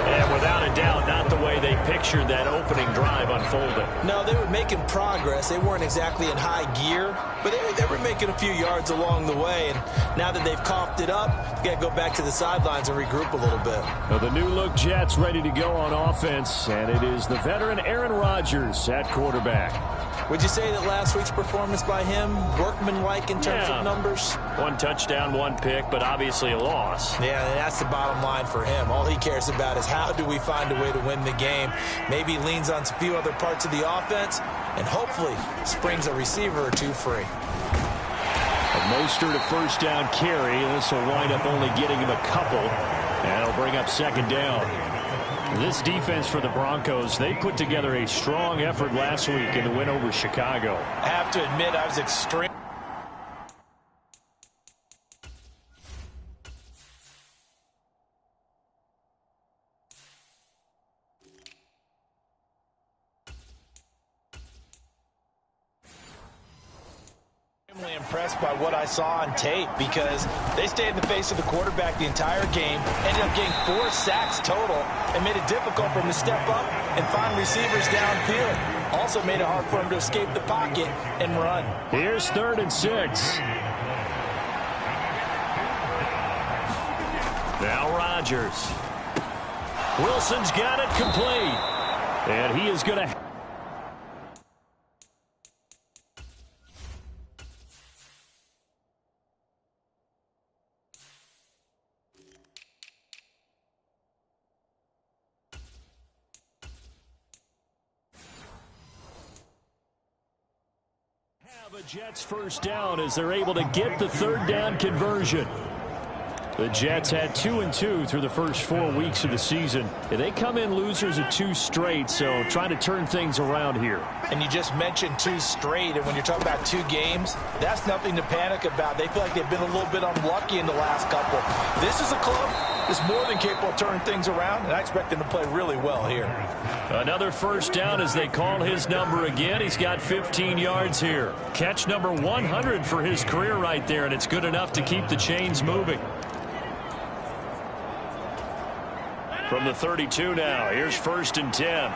And without a doubt, not the way they pictured that opening drive unfolding. No, they were making progress. They weren't exactly in high gear, but they were making a few yards along the way. And now that they've coughed it up, you got to go back to the sidelines and regroup a little bit. Well, the new-look Jets ready to go on offense, and it is the veteran Aaron Rodgers at quarterback. Would you say that last week's performance by him, workmanlike in terms of numbers? 1 touchdown, 1 pick, but obviously a loss. Yeah, and that's the bottom line for him. All he cares about is how do we find a way to win the game. Maybe he leans on a few other parts of the offense and hopefully springs a receiver or 2 free. A Mostert a first down carry. This will wind up only getting him a couple, and it'll bring up 2nd down. This defense for the Broncos, they put together a strong effort last week in the win over Chicago. I have to admit, I was extremely impressed by what I saw on tape, because they stayed in the face of the quarterback the entire game, ended up getting 4 sacks total, and made it difficult for him to step up and find receivers downfield. Also made it hard for him to escape the pocket and run. Here's 3rd and 6. Now Rodgers. Wilson's got it complete. And he is going to... A Jets first down as they're able to get the third down conversion. The Jets had 2-2 through the first 4 weeks of the season. They come in losers of 2 straight, so trying to turn things around here. And you just mentioned 2 straight, and when you're talking about 2 games, that's nothing to panic about. They feel like they've been a little bit unlucky in the last couple. This is a club that's more than capable of turning things around, and I expect them to play really well here. Another first down as they call his number again. He's got 15 yards here. Catch number 100 for his career right there, and it's good enough to keep the chains moving. From the 32 now, here's 1st and 10.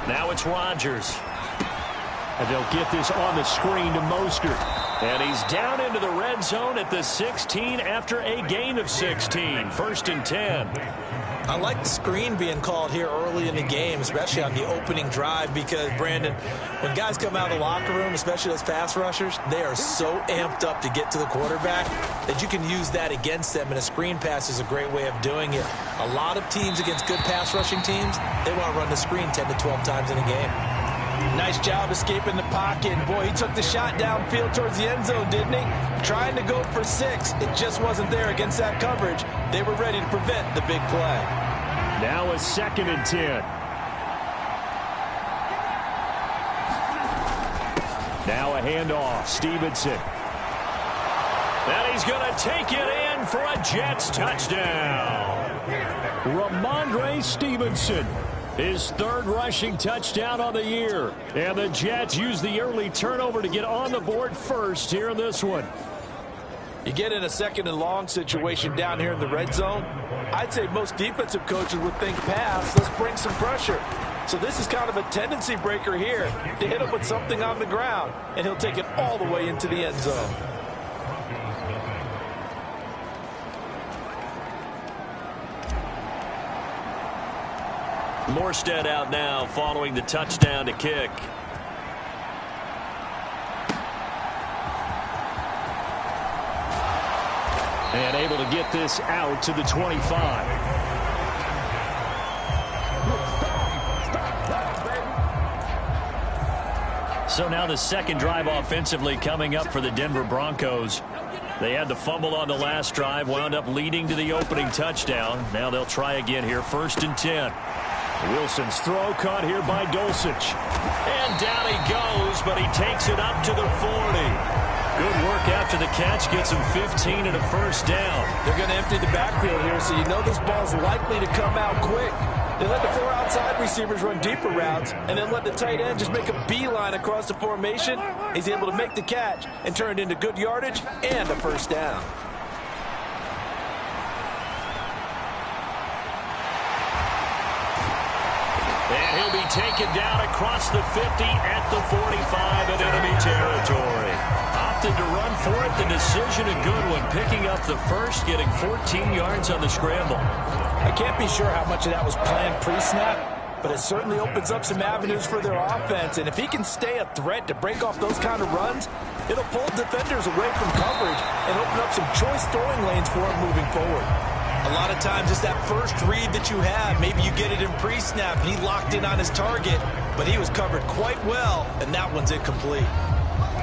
Now it's Rodgers. And they'll get this on the screen to Mostert. And he's down into the red zone at the 16 after a gain of 16. 1st and 10. I like the screen being called here early in the game, especially on the opening drive, because, Brandon, when guys come out of the locker room, especially those pass rushers, they are so amped up to get to the quarterback that you can use that against them, and a screen pass is a great way of doing it. A lot of teams against good pass rushing teams, they want to run the screen 10 to 12 times in a game. Nice job escaping the pocket. Boy, he took the shot downfield towards the end zone, didn't he? Trying to go for 6. It just wasn't there against that coverage. They were ready to prevent the big play. Now a 2nd and 10. Now a handoff. Stevenson. And he's going to take it in for a Jets touchdown. Ramondre Stevenson. His 3rd rushing touchdown on the year. And the Jets use the early turnover to get on the board first here in this one. You get in a 2nd and long situation down here in the red zone. I'd say most defensive coaches would think pass. Let's bring some pressure. So this is kind of a tendency breaker here to hit him with something on the ground. And he'll take it all the way into the end zone. Morstead out now following the touchdown to kick. And able to get this out to the 25. So now the 2nd drive offensively coming up for the Denver Broncos. They had the fumble on the last drive, wound up leading to the opening touchdown. Now they'll try again here, 1st and 10. Wilson's throw caught here by Dulcich. And down he goes, but he takes it up to the 40. Good work after the catch, gets him 15 and a first down. They're going to empty the backfield here, so you know this ball's likely to come out quick. They let the 4 outside receivers run deeper routes, and then let the tight end just make a beeline across the formation. He's able to make the catch and turn it into good yardage and a first down. And he'll be taken down across the 50 at the 45 in enemy territory. Opted to run for it. The decision a good one. Picking up the first, getting 14 yards on the scramble. I can't be sure how much of that was planned pre-snap, but it certainly opens up some avenues for their offense. And if he can stay a threat to break off those kind of runs, it'll pull defenders away from coverage and open up some choice throwing lanes for him moving forward. A lot of times it's that first read that you have. Maybe you get it in pre-snap, and he locked in on his target, but he was covered quite well, and that one's incomplete.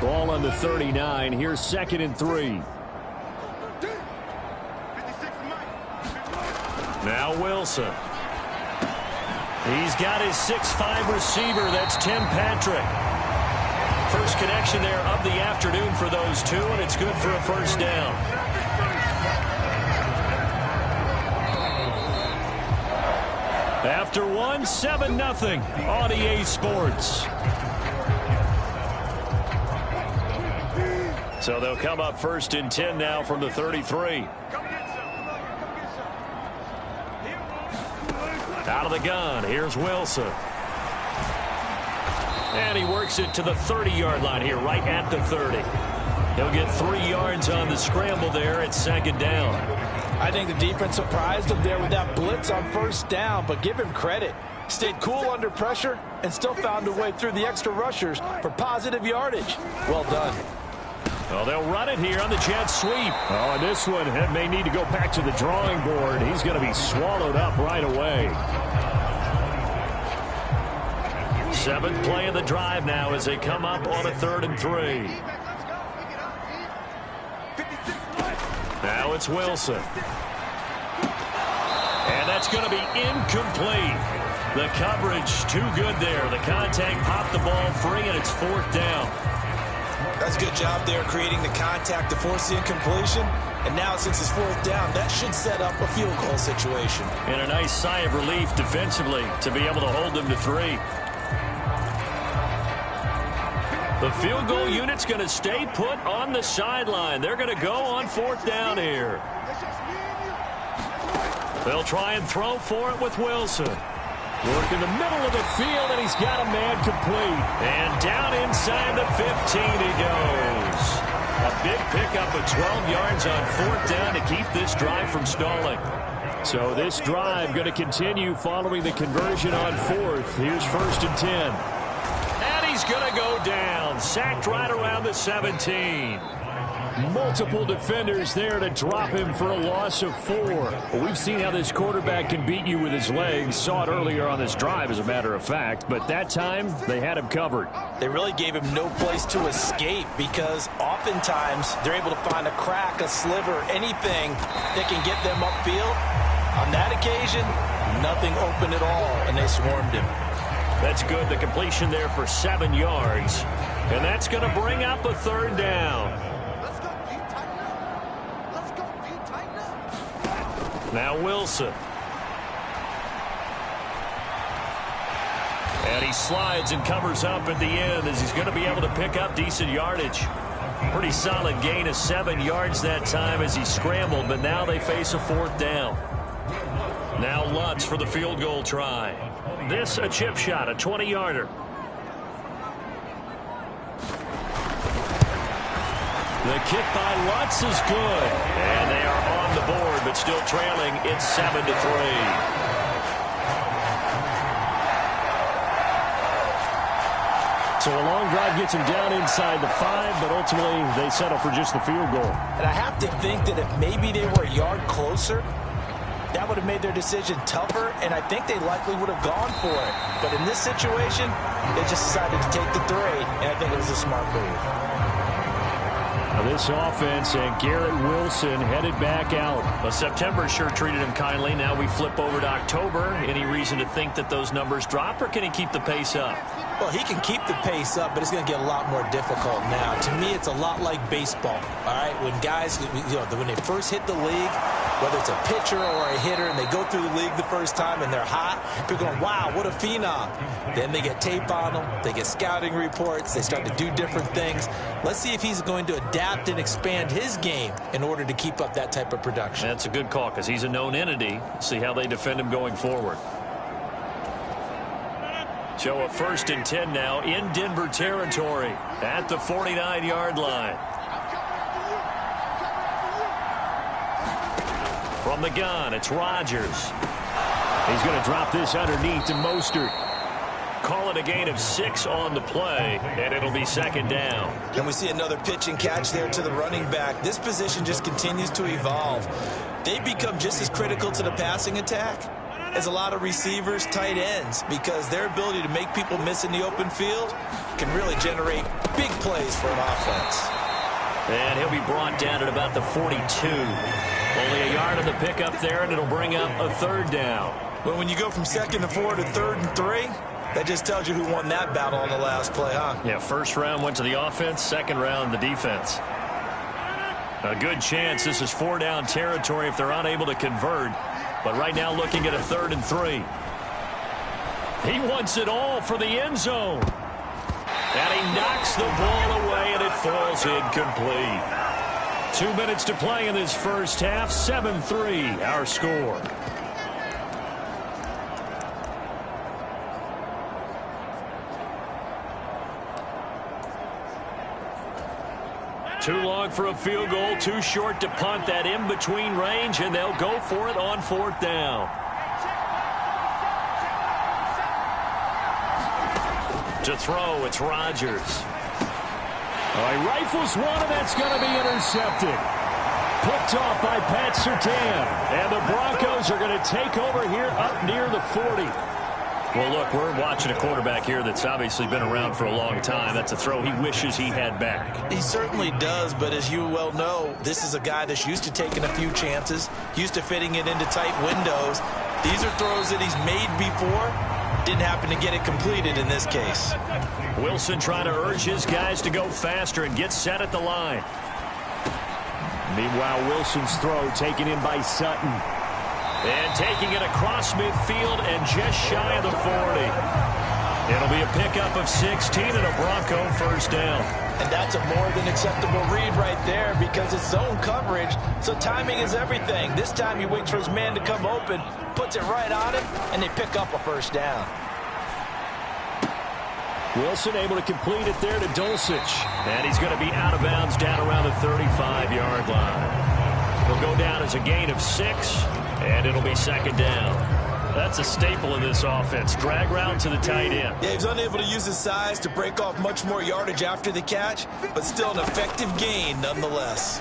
Ball on the 39. Here's 2nd and 3. Now Wilson. He's got his 6'5 receiver. That's Tim Patrick. First connection there of the afternoon for those two, and it's good for a first down. After one, 7-0 on EA Sports. So they'll come up 1st and 10 now from the 33. Out of the gun, here's Wilson. And he works it to the 30-yard line here, right at the 30. He'll get 3 yards on the scramble there at 2nd down. I think the defense surprised him there with that blitz on first down, but give him credit. Stayed cool under pressure and still found a way through the extra rushers for positive yardage. Well done. Well, they'll run it here on the jet sweep. Oh, and this one may need to go back to the drawing board. He's going to be swallowed up right away. Seventh play of the drive now as they come up on a 3rd and 3. Now it's Wilson. And that's going to be incomplete. The coverage too good there. The contact popped the ball free, and it's 4th down. That's a good job there creating the contact to force the incompletion. And now since it's 4th down, that should set up a field goal situation. And a nice sigh of relief defensively to be able to hold them to 3. The field goal unit's going to stay put on the sideline. They're going to go on 4th down here. They'll try and throw for it with Wilson. Work in the middle of the field, and he's got a man complete. And down inside the 15 he goes. A big pickup of 12 yards on 4th down to keep this drive from stalling. So this drive going to continue following the conversion on 4th. Here's 1st and 10. And he's going to go down. Sacked right around the 17. Multiple defenders there to drop him for a loss of 4. Well, we've seen how this quarterback can beat you with his legs. Saw it earlier on this drive, as a matter of fact. But that time, they had him covered. They really gave him no place to escape because oftentimes they're able to find a crack, a sliver, anything that can get them upfield. On that occasion, nothing open at all, and they swarmed him. That's good. The completion there for 7 yards. And that's going to bring up a 3rd down. Now Wilson. And he slides and covers up at the end as he's going to be able to pick up decent yardage. Pretty solid gain of 7 yards that time as he scrambled, but now they face a 4th down. Now Lutz for the field goal try. This a chip shot, a 20-yarder. The kick by Lutz is good. And they are on the board, but still trailing. It's 7-3. So a long drive gets them down inside the 5, but ultimately they settle for just the field goal. And I have to think that if maybe they were a yard closer, that would have made their decision tougher, and I think they likely would have gone for it. But in this situation, they just decided to take the 3, and I think it was a smart move. This offense and Garrett Wilson headed back out. Well, September sure treated him kindly. Now we flip over to October. Any reason to think that those numbers drop, or can he keep the pace up? Well, he can keep the pace up, but it's going to get a lot more difficult now. To me, it's a lot like baseball, all right? When guys, when they first hit the league, whether it's a pitcher or a hitter, and they go through the league the first time and they're hot, people are going, wow, what a phenom. Then they get tape on them, they get scouting reports, they start to do different things. Let's see if he's going to adapt and expand his game in order to keep up that type of production. That's a good call because he's a known entity. See how they defend him going forward. So a 1st and 10 now in Denver territory at the 49-yard line. From the gun, it's Rodgers. He's going to drop this underneath to Mostert. Call it a gain of 6 on the play, and it'll be 2nd down. And we see another pitch and catch there to the running back. This position just continues to evolve. They become just as critical to the passing attack as a lot of receivers, tight ends, because their ability to make people miss in the open field can really generate big plays for an offense. And he'll be brought down at about the 42. Only a yard on the pickup there, and it'll bring up a 3rd down. Well, when you go from 2nd and 4 to 3rd and 3, that just tells you who won that battle on the last play, huh? Yeah, 1st round went to the offense, 2nd round the defense. A good chance this is 4-down territory if they're unable to convert. But right now looking at a 3rd and 3. He wants it all for the end zone. And he knocks the ball away, and it falls incomplete. 2 minutes to play in this first half. 7-3 our score. Too long for a field goal, too short to punt. That in-between range, and they'll go for it on 4th down. To throw, it's Rodgers. He rifles one, and that's going to be intercepted. Picked off by Pat Surtain. And the Broncos are going to take over here up near the 40. Well, look, we're watching a quarterback here that's obviously been around for a long time. That's a throw he wishes he had back. He certainly does, but as you well know, this is a guy that's used to taking a few chances, used to fitting it into tight windows. These are throws that he's made before. Didn't happen to get it completed in this case. Wilson trying to urge his guys to go faster and get set at the line. Meanwhile, Wilson's throw taken in by Sutton. And taking it across midfield and just shy of the 40. It'll be a pickup of 16 and a Bronco first down. And that's a more than acceptable read right there because it's zone coverage, so timing is everything. This time he waits for his man to come open, puts it right on him, and they pick up a first down. Wilson able to complete it there to Dulcich. And he's going to be out of bounds down around the 35-yard line. He'll go down as a gain of 6, and it'll be second down. That's a staple of this offense. Drag route to the tight end. Yeah, he's unable to use his size to break off much more yardage after the catch, but still an effective gain nonetheless.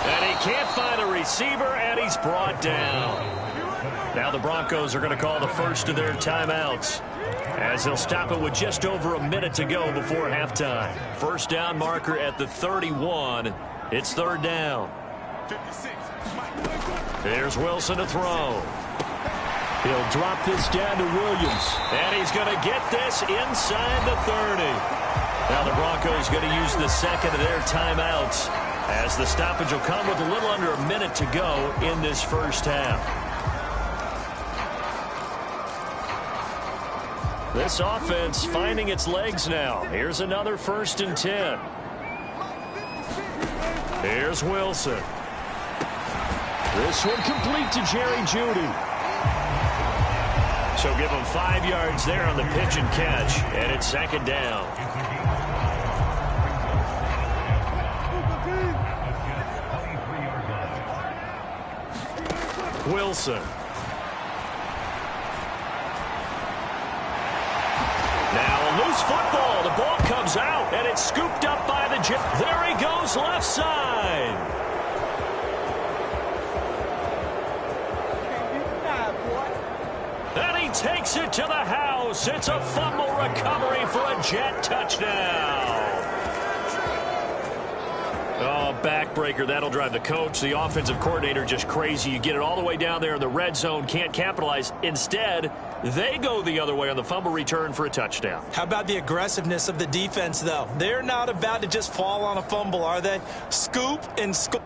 And he can't find a receiver, and he's brought down. Now the Broncos are going to call the first of their timeouts, as they'll stop it with just over a minute to go before halftime. First down marker at the 31. It's third down. Here's Wilson to throw. He'll drop this down to Williams. And he's going to get this inside the 30. Now the Broncos going to use the second of their timeouts, as the stoppage will come with a little under a minute to go in this first half. This offense finding its legs now. Here's another 1st and 10. Here's Wilson. This one complete to Jerry Jeudy. So give him 5 yards there on the pitch and catch, and it's second down. Wilson. Now a loose football. The ball comes out, and it's scooped up by the Jets. There he goes, left side. And he takes it to the house. It's a fumble recovery for a Jet touchdown. Oh, backbreaker. That'll drive the coach, the offensive coordinator, just crazy. You get it all the way down there in the red zone, can't capitalize. Instead, they go the other way on the fumble return for a touchdown. How about the aggressiveness of the defense, though? They're not about to just fall on a fumble, are they? Scoop and scoop.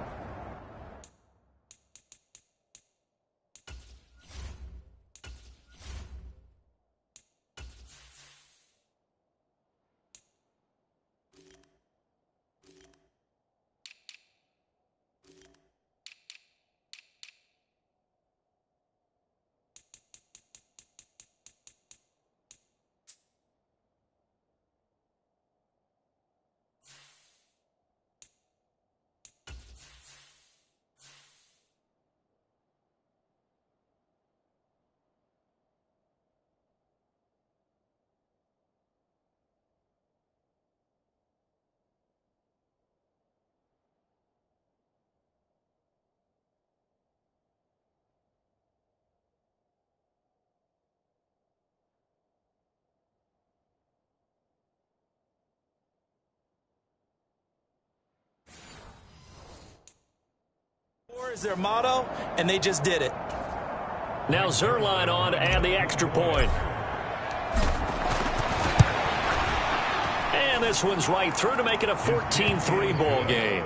Is their motto, and they just did it. Now Zerline on to add the extra point. And this one's right through to make it a 14-3 ball game.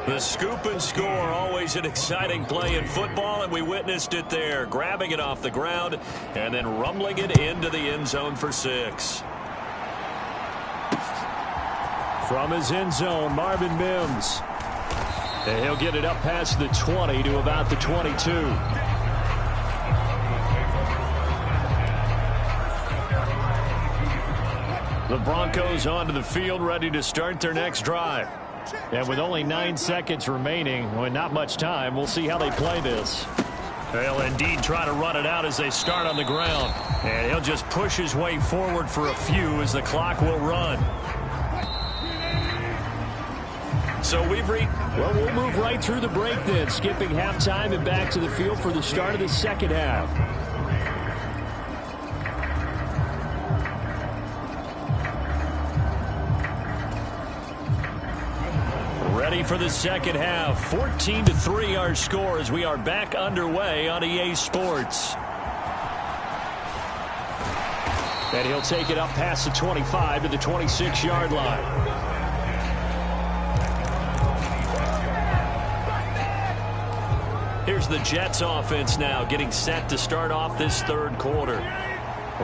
The scoop and score, always an exciting play in football, and we witnessed it there, grabbing it off the ground and then rumbling it into the end zone for 6. From his end zone, Marvin Mims. And he'll get it up past the 20 to about the 22. The Broncos onto the field, ready to start their next drive. And with only 9 seconds remaining, well, not much time, we'll see how they play this. They'll indeed try to run it out as they start on the ground. And he'll just push his way forward for a few as the clock will run. So we've reached... Well, we'll move right through the break then, skipping halftime and back to the field for the start of the second half. Ready for the second half. 14-3 our score as we are back underway on EA Sports. And he'll take it up past the 25 to the 26-yard line. Here's the Jets offense now getting set to start off this third quarter.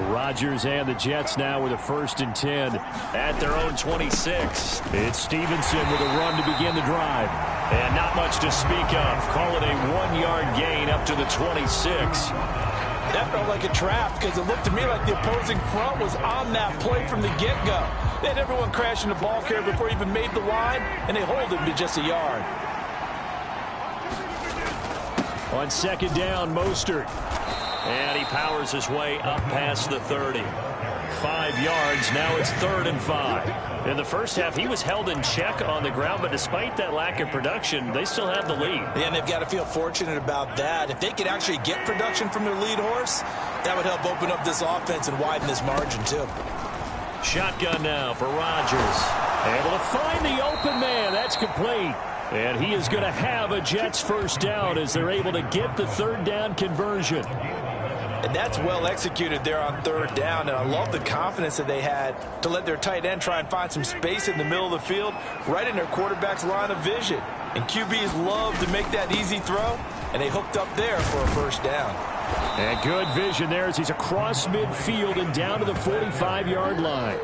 Rodgers and the Jets now with a 1st and 10 at their own 26. It's Stevenson with a run to begin the drive. And not much to speak of. Call it a 1-yard gain up to the 26. That felt like a trap because it looked to me like the opposing front was on that play from the get-go. They had everyone crashing the ball carrier before he even made the line, and they hold him to just a yard. On 2nd down, Mostert. And he powers his way up past the 30. 5 yards, now it's 3rd and 5. In the first half, he was held in check on the ground, but despite that lack of production, they still have the lead. Yeah, and they've got to feel fortunate about that. If they could actually get production from their lead horse, that would help open up this offense and widen this margin, too. Shotgun now for Rodgers. Able to find the open man. That's complete. And he is going to have a Jets 1st down as they're able to get the 3rd down conversion. And that's well executed there on 3rd down. And I love the confidence that they had to let their tight end try and find some space in the middle of the field, right in their quarterback's line of vision. And QBs love to make that easy throw, and they hooked up there for a 1st down. And good vision there as he's across midfield and down to the 45-yard line.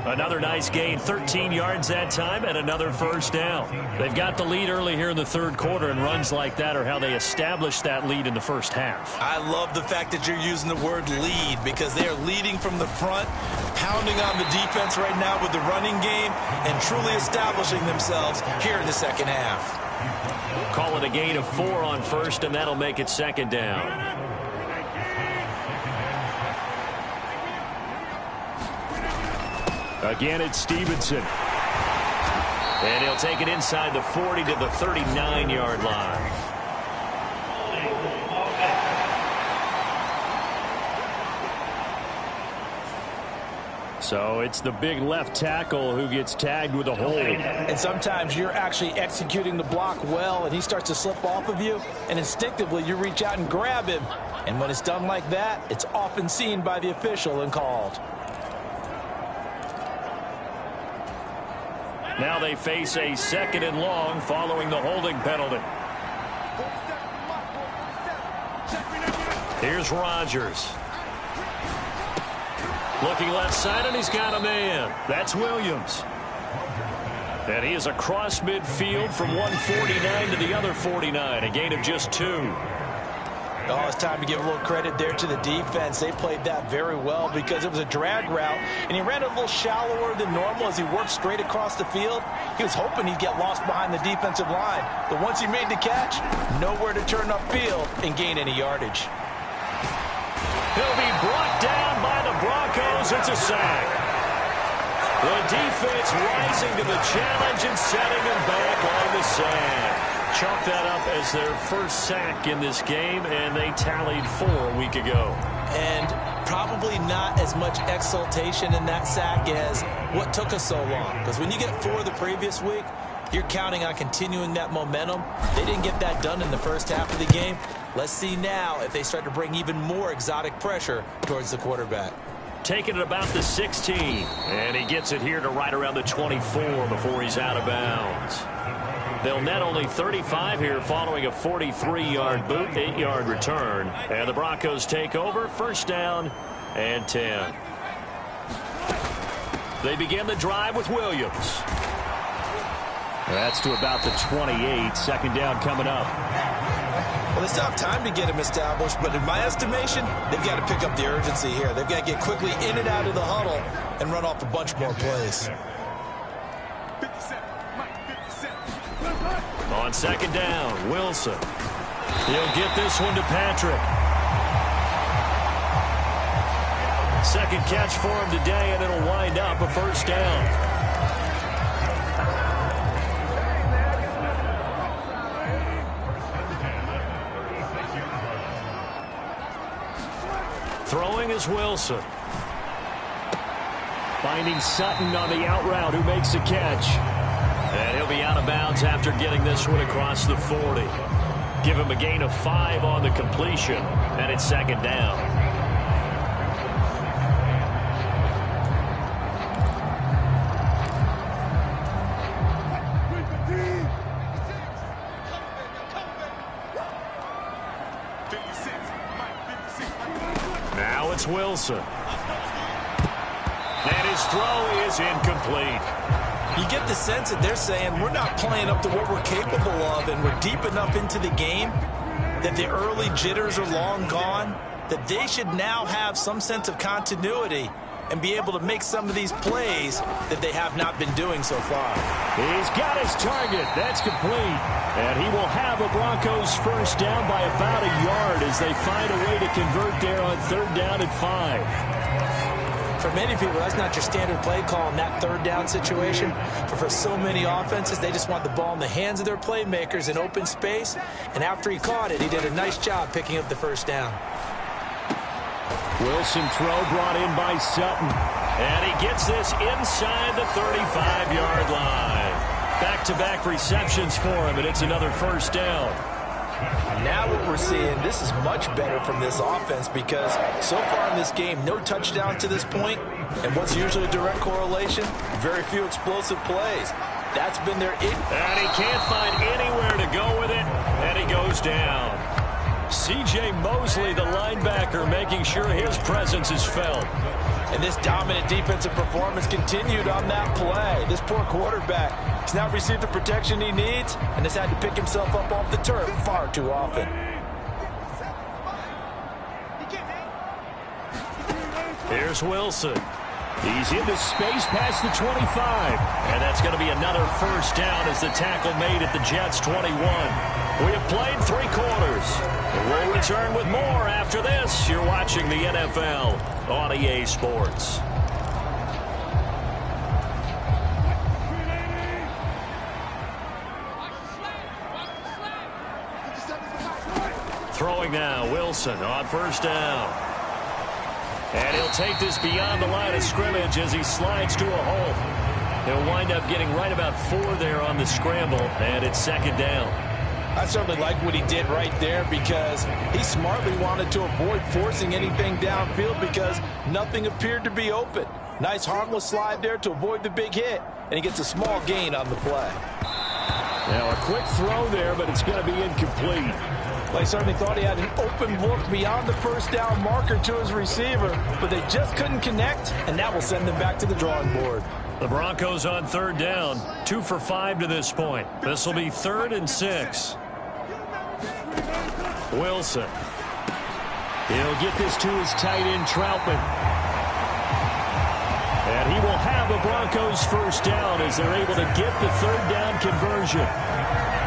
Another nice gain, 13 yards that time, and another 1st down. They've got the lead early here in the 3rd quarter, and runs like that are how they established that lead in the first half. I love the fact that you're using the word lead because they are leading from the front, pounding on the defense right now with the running game, and truly establishing themselves here in the second half. Call it a gain of 4 on 1st, and that'll make it 2nd down. Again, it's Stevenson. And he'll take it inside the 40 to the 39-yard line. So it's the big left tackle who gets tagged with a hold. And sometimes you're actually executing the block well, and he starts to slip off of you, and instinctively you reach out and grab him. And when it's done like that, it's often seen by the official and called. Now they face a 2nd and long following the holding penalty. Here's Rodgers. Looking left side, and he's got a man. That's Williams. And he is across midfield from 149 to the other 49, a gain of just 2. Oh, it's time to give a little credit there to the defense. They played that very well because it was a drag route, and he ran a little shallower than normal as he worked straight across the field. He was hoping he'd get lost behind the defensive line, but once he made the catch, nowhere to turn upfield and gain any yardage. He'll be brought down by the Broncos. It's a sack. The defense rising to the challenge and setting him back on the sack. Chalk that up as their 1st sack in this game, and they tallied 4 a week ago. And probably not as much exultation in that sack as what took us so long. Because when you get 4 the previous week, you're counting on continuing that momentum. They didn't get that done in the first half of the game. Let's see now if they start to bring even more exotic pressure towards the quarterback. Taking it about the 16, and he gets it here to right around the 24 before he's out of bounds. They'll net only 35 here following a 43-yard boot, 8-yard return. And the Broncos take over, 1st down and 10. They begin the drive with Williams. That's to about the 28, 2nd down coming up. Well, they still have time to get him established, but in my estimation, they've got to pick up the urgency here. They've got to get quickly in and out of the huddle and run off a bunch more plays. On 2nd down, Wilson. He'll get this one to Patrick. 2nd catch for him today, and it'll wind up a 1st down. Throwing is Wilson. Finding Sutton on the out route, who makes the catch. And he'll be out of bounds after getting this one across the 40. Give him a gain of 5 on the completion, and it's second down. Now it's Wilson. And his throw is incomplete. You get the sense that they're saying we're not playing up to what we're capable of, and we're deep enough into the game that the early jitters are long gone, that they should now have some sense of continuity and be able to make some of these plays that they have not been doing so far. He's got his target. That's complete. And he will have a Broncos first down by about a yard as they find a way to convert there on 3rd down and 5. For many people, that's not your standard play call in that 3rd down situation. But for so many offenses, they just want the ball in the hands of their playmakers in open space. And after he caught it, he did a nice job picking up the first down. Wilson throw brought in by Sutton. And he gets this inside the 35-yard line. Back-to-back receptions for him, and it's another first down. Now what we're seeing, this is much better from this offense because so far in this game, no touchdown to this point, and what's usually a direct correlation? Very few explosive plays. That's been their it. And he can't find anywhere to go with it, and he goes down. C.J. Mosley, the linebacker, making sure his presence is felt. And this dominant defensive performance continued on that play. This poor quarterback has now received the protection he needs and has had to pick himself up off the turf far too often. Here's Wilson. He's into space past the 25. And that's going to be another first down as the tackle made at the Jets' 21. We have played 3 quarters. We'll return with more after this. You're watching the NFL on EA Sports. Throwing now, Wilson on first down. And he'll take this beyond the line of scrimmage as he slides to a hole. He'll wind up getting right about 4 there on the scramble, and it's second down. I certainly like what he did right there because he smartly wanted to avoid forcing anything downfield because nothing appeared to be open. Nice harmless slide there to avoid the big hit, and he gets a small gain on the play. Now a quick throw there, but it's going to be incomplete. They certainly thought he had an open look beyond the first down marker to his receiver, but they just couldn't connect, and that will send them back to the drawing board. The Broncos on 3rd down, 2 for 5 to this point. This will be 3rd and 6. Wilson. He'll get this to his tight end, Troutman. And he will have a Broncos first down as they're able to get the 3rd down conversion.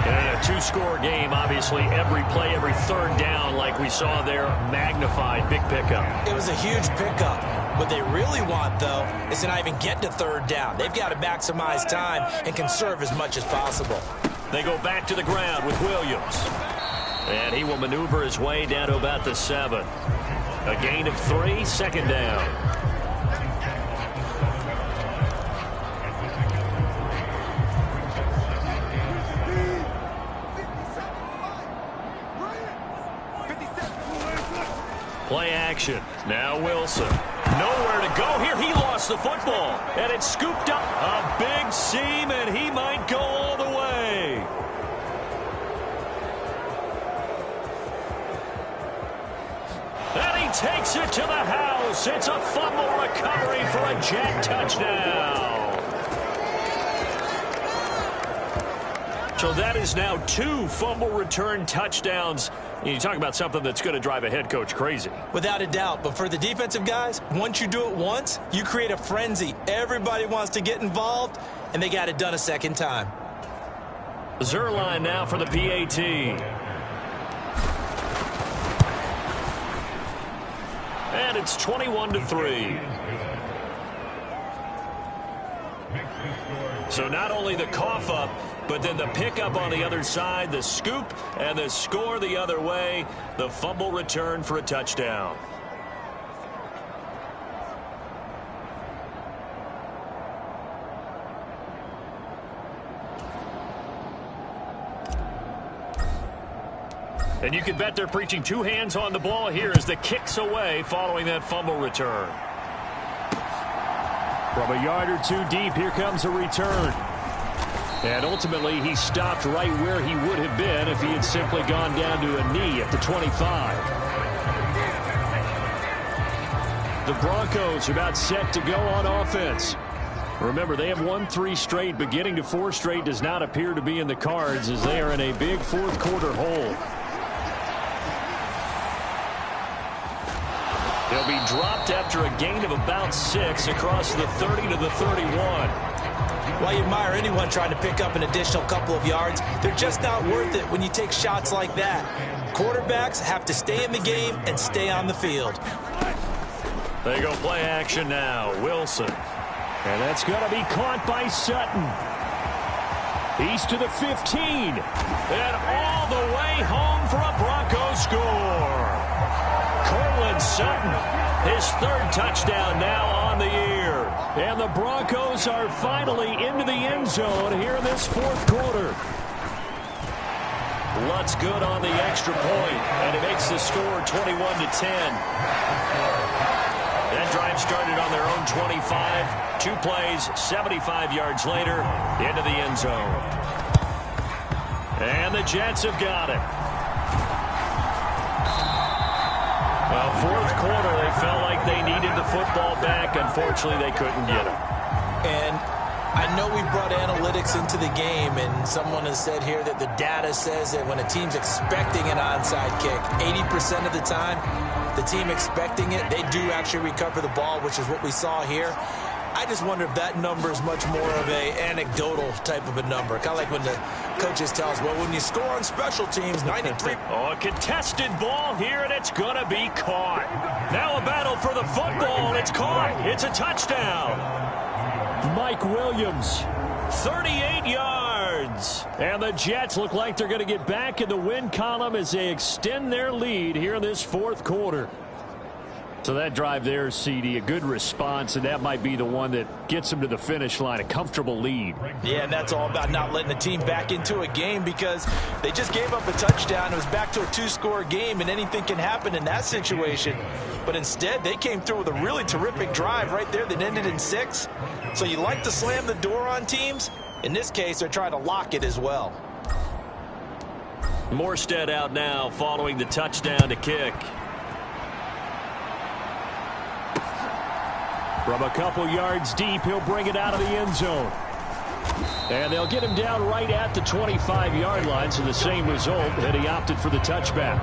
And a 2-score game, obviously, every play, every 3rd down, like we saw there, magnified, big pickup. It was a huge pickup. What they really want, though, is to not even get to 3rd down. They've got to maximize time and conserve as much as possible. They go back to the ground with Williams. And he will maneuver his way down to about the 7. A gain of 3, second down. Play action. Now Wilson. Nowhere to go here. He lost the football. And it's scooped up. A big seam, and he might go all the way. And he takes it to the house. It's a fumble recovery for a Jet touchdown. So that is now 2 fumble return touchdowns. You talk about something that's going to drive a head coach crazy. Without a doubt. But for the defensive guys, once you do it once, you create a frenzy. Everybody wants to get involved, and they got it done a second time. Zerline now for the PAT. And it's 21-3. So not only the cough up, but then the pickup on the other side, the scoop, and the score the other way, the fumble return for a touchdown. And you can bet they're preaching two hands on the ball here as the kick's away following that fumble return. From a yard or two deep, here comes a return. And ultimately, he stopped right where he would have been if he had simply gone down to a knee at the 25. The Broncos are about set to go on offense. Remember, they have won 3 straight, but getting to 4 straight does not appear to be in the cards as they are in a big fourth quarter hole. They'll be dropped after a gain of about 6 across the 30 to the 31. While you admire anyone trying to pick up an additional couple of yards, they're just not worth it when you take shots like that. Quarterbacks have to stay in the game and stay on the field. They go play action now. Wilson. And that's going to be caught by Sutton. He's to the 15. And all the way home for a Broncos score. Cortland Sutton, his 3rd touchdown now on the year. And the Broncos are finally into the end zone here in this fourth quarter. Lutz good on the extra point, and it makes the score 21-10. That drive started on their own 25. 2 plays, 75 yards later, into the end zone. And the Jets have got it. Well, fourth quarter, they felt like they needed the football back. Unfortunately, they couldn't get it. And I know we brought analytics into the game, and someone has said here that the data says that when a team's expecting an onside kick, 80% of the time, the team expecting it, they do actually recover the ball, which is what we saw here. I just wonder if that number is much more of a anecdotal type of a number. Kind of like when the coaches tell us, well, when you score on special teams, 93. Oh, a contested ball here, and it's going to be caught. Now a battle for the football, and it's caught. It's a touchdown. Mike Williams, 38 yards. And the Jets look like they're going to get back in the win column as they extend their lead here in this fourth quarter. So that drive there, CD, a good response, and that might be the one that gets them to the finish line, a comfortable lead. Yeah, and that's all about not letting the team back into a game because they just gave up a touchdown. It was back to a 2-score game, and anything can happen in that situation. But instead, they came through with a really terrific drive right there that ended in 6. So you like to slam the door on teams. In this case, they're trying to lock it as well. Morstead out now following the touchdown to kick. From a couple yards deep, he'll bring it out of the end zone. And they'll get him down right at the 25-yard line, so the same result, and he opted for the touchback.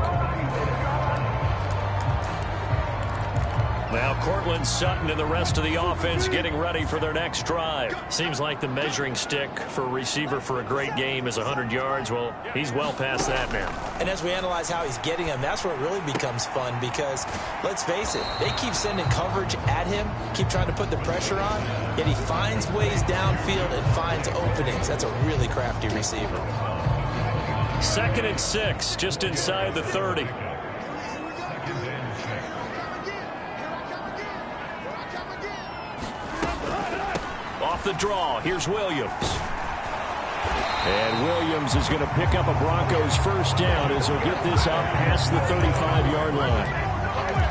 Now Cortland Sutton and the rest of the offense getting ready for their next drive. Seems like the measuring stick for a receiver for a great game is 100 yards. Well, he's well past that now. And as we analyze how he's getting them, that's where it really becomes fun because, let's face it, they keep sending coverage at him, keep trying to put the pressure on, yet he finds ways downfield and finds openings. That's a really crafty receiver. 2nd and 6, just inside the 30. Off the draw, here's Williams. And Williams is going to pick up a Broncos first down as he'll get this up past the 35-yard line.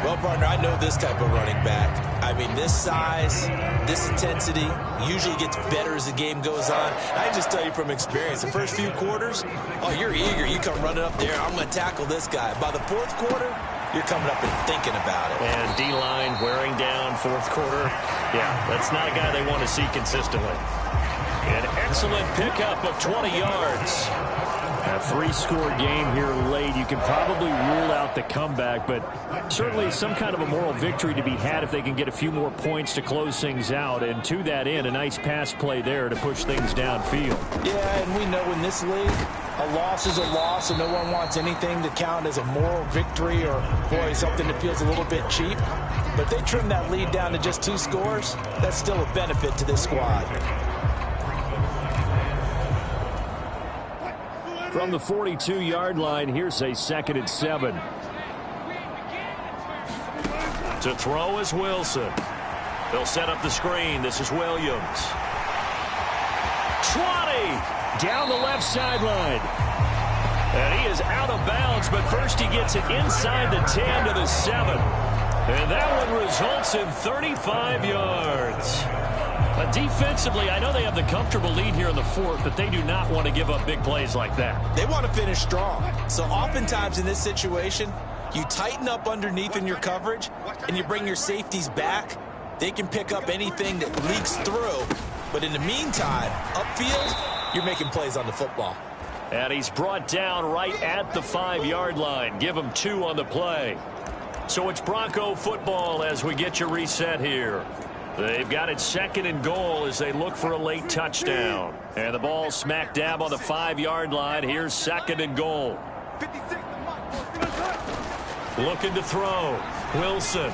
Well, partner, I know this type of running back. I mean, this size, this intensity usually gets better as the game goes on. And I just tell you from experience, the first few quarters, oh, you're eager. You come running up there, I'm going to tackle this guy. By the fourth quarter, you're coming up and thinking about it. And D-line wearing down fourth quarter. Yeah, that's not a guy they want to see consistently. An excellent pickup of 20 yards. A 3-score game here late. You can probably rule out the comeback, but certainly some kind of a moral victory to be had if they can get a few more points to close things out. And to that end, a nice pass play there to push things downfield. Yeah, and we know in this league, a loss is a loss, and no one wants anything to count as a moral victory or, boy, something that feels a little bit cheap. But they trim that lead down to just 2 scores. That's still a benefit to this squad. From the 42-yard line, here's a 2nd and 7. To throw is Wilson. They'll set up the screen. This is Williams. 20! Down the left sideline. And he is out of bounds, but first he gets it inside the 10 to the 7. And that one results in 35 yards. But defensively, I know they have the comfortable lead here in the fourth, but they do not want to give up big plays like that. They want to finish strong. So oftentimes in this situation, you tighten up underneath in your coverage, and you bring your safeties back. They can pick up anything that leaks through. But in the meantime, upfield, you're making plays on the football. And he's brought down right at the 5-yard line. Give him 2 on the play. So it's Bronco football as we get you reset here. They've got it 2nd and goal as they look for a late touchdown. And the ball smack dab on the 5-yard line. Here's 2nd and goal. Looking to throw. Wilson.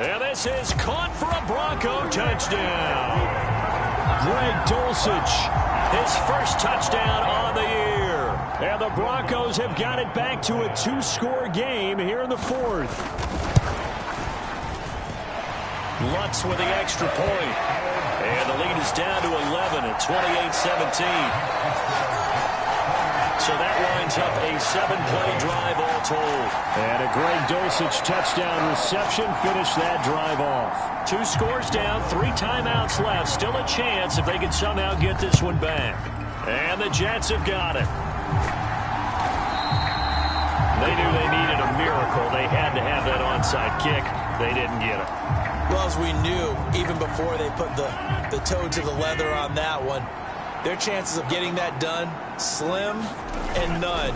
And this is caught for a Bronco touchdown. Greg Dulcich, his first touchdown on the year. And the Broncos have got it back to a 2-score game here in the fourth. Lutz with the extra point. And the lead is down to 11 at 28-17. So that winds up a 7-play drive all told. And a Greg Dulcich touchdown reception finished that drive off. 2 scores down, 3 timeouts left. Still a chance if they can somehow get this one back. And the Jets have got it. They knew they needed a miracle. They had to have that onside kick. They didn't get it. Well, as we knew, even before they put the toe to the leather on that one, their chances of getting that done, slim and none.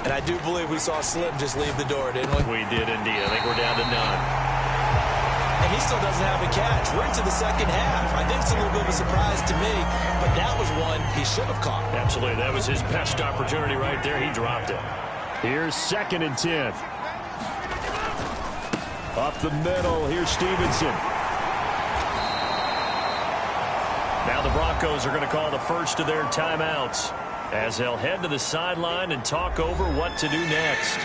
And I do believe we saw Slim just leave the door, didn't we? We did indeed. I think we're down to none. And he still doesn't have a catch. We're into the second half. I think it's a little bit of a surprise to me, but that was one he should have caught. Absolutely. That was his best opportunity right there. He dropped it. Here's 2nd and 10. Up the middle. Here's Stevenson. Now the Broncos are going to call the first of their timeouts as they'll head to the sideline and talk over what to do next.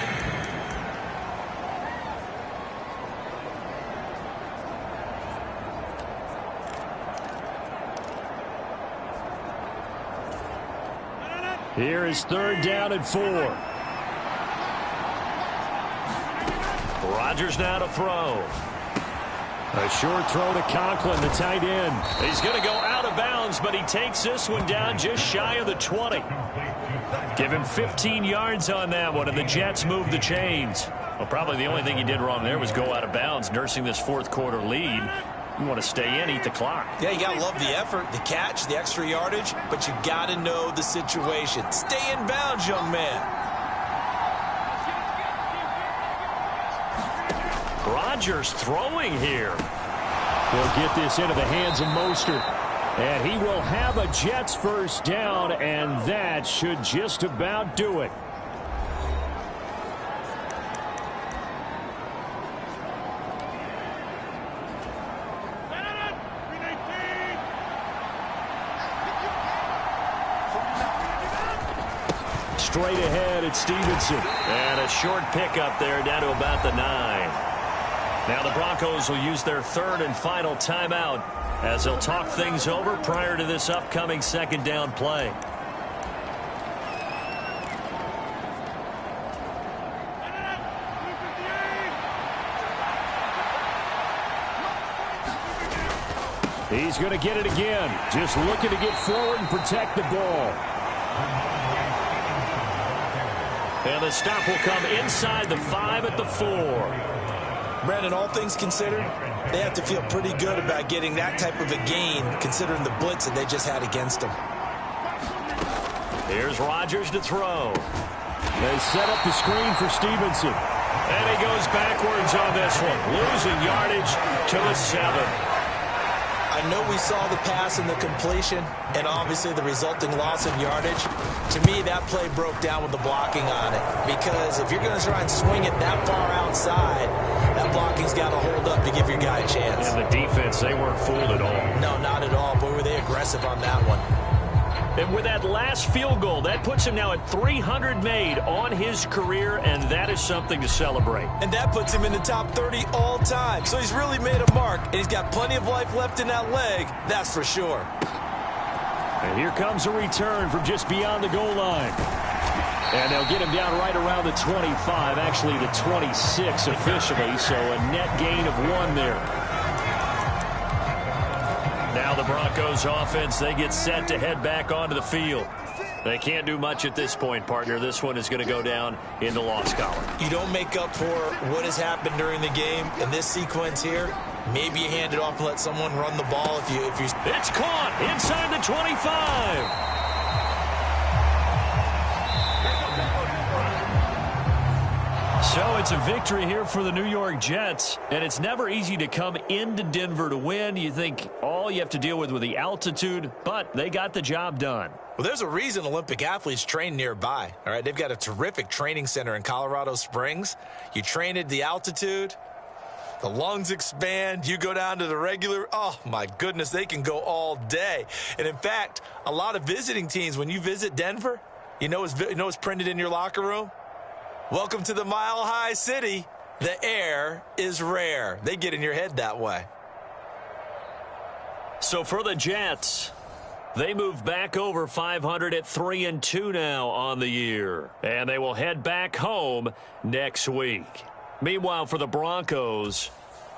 Here is 3rd down and 4. Rodgers now to throw. A short throw to Conklin, the tight end. He's going to go out of bounds, but he takes this one down just shy of the 20. Give him 15 yards on that one, and the Jets move the chains. Well, probably the only thing he did wrong there was go out of bounds, nursing this 4th quarter lead. You want to stay in, eat the clock. Yeah, you got to love the effort, the catch, the extra yardage, but you got to know the situation. Stay in bounds, young man. Rodgers throwing here. We'll get this into the hands of Mostert. And he will have a Jets first down, and that should just about do it. Straight ahead at Stevenson. And a short pickup there down to about the 9. Now the Broncos will use their 3rd and final timeout as they'll talk things over prior to this upcoming 2nd down play. He's going to get it again. Just looking to get forward and protect the ball. And the stop will come inside the 5 at the 4. Brandon, all things considered, they have to feel pretty good about getting that type of a gain, considering the blitz that they just had against them. Here's Rodgers to throw. They set up the screen for Stevenson. And he goes backwards on this one, losing yardage to the 7. I know we saw the pass and the completion, and obviously the resulting loss of yardage. To me, that play broke down with the blocking on it. Because if you're going to try and swing it that far outside, that blocking's got to hold up to give your guy a chance. And the defense, they weren't fooled at all. No, not at all. Boy, were they aggressive on that one. And with that last field goal, that puts him now at 300 made on his career, and that is something to celebrate. And that puts him in the top 30 all time. So he's really made a mark, and he's got plenty of life left in that leg, that's for sure. And here comes a return from just beyond the goal line. And they'll get him down right around the 25, actually the 26 officially, so a net gain of 1 there. Now the Broncos offense, they get set to head back onto the field. They can't do much at this point, partner. This one is going to go down in the loss column. You don't make up for what has happened during the game in this sequence here. Maybe you hand it off and let someone run the ball if you. It's caught inside the 25. So it's a victory here for the New York Jets, and it's never easy to come into Denver to win. You think all you have to deal with the altitude, but they got the job done. Well, there's a reason Olympic athletes train nearby. All right, they've got a terrific training center in Colorado Springs. You train at the altitude, the lungs expand, you go down to the regular, oh my goodness, they can go all day. And in fact, a lot of visiting teams, when you visit Denver, you know what's printed in your locker room? Welcome to the Mile High City. The air is rare. They get in your head that way. So for the Jets, they move back over 500 at 3-2 now on the year. And they will head back home next week. Meanwhile, for the Broncos,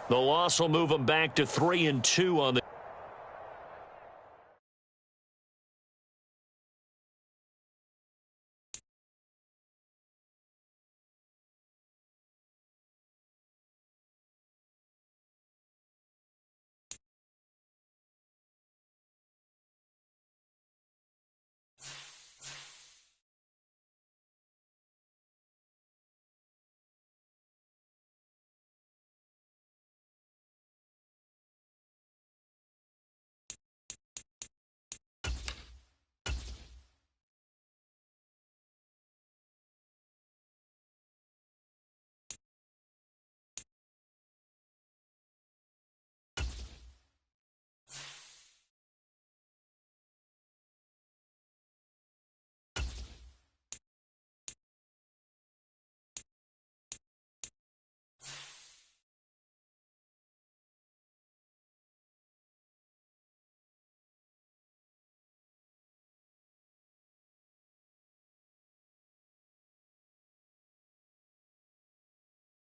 the loss will move them back to 3-2 on the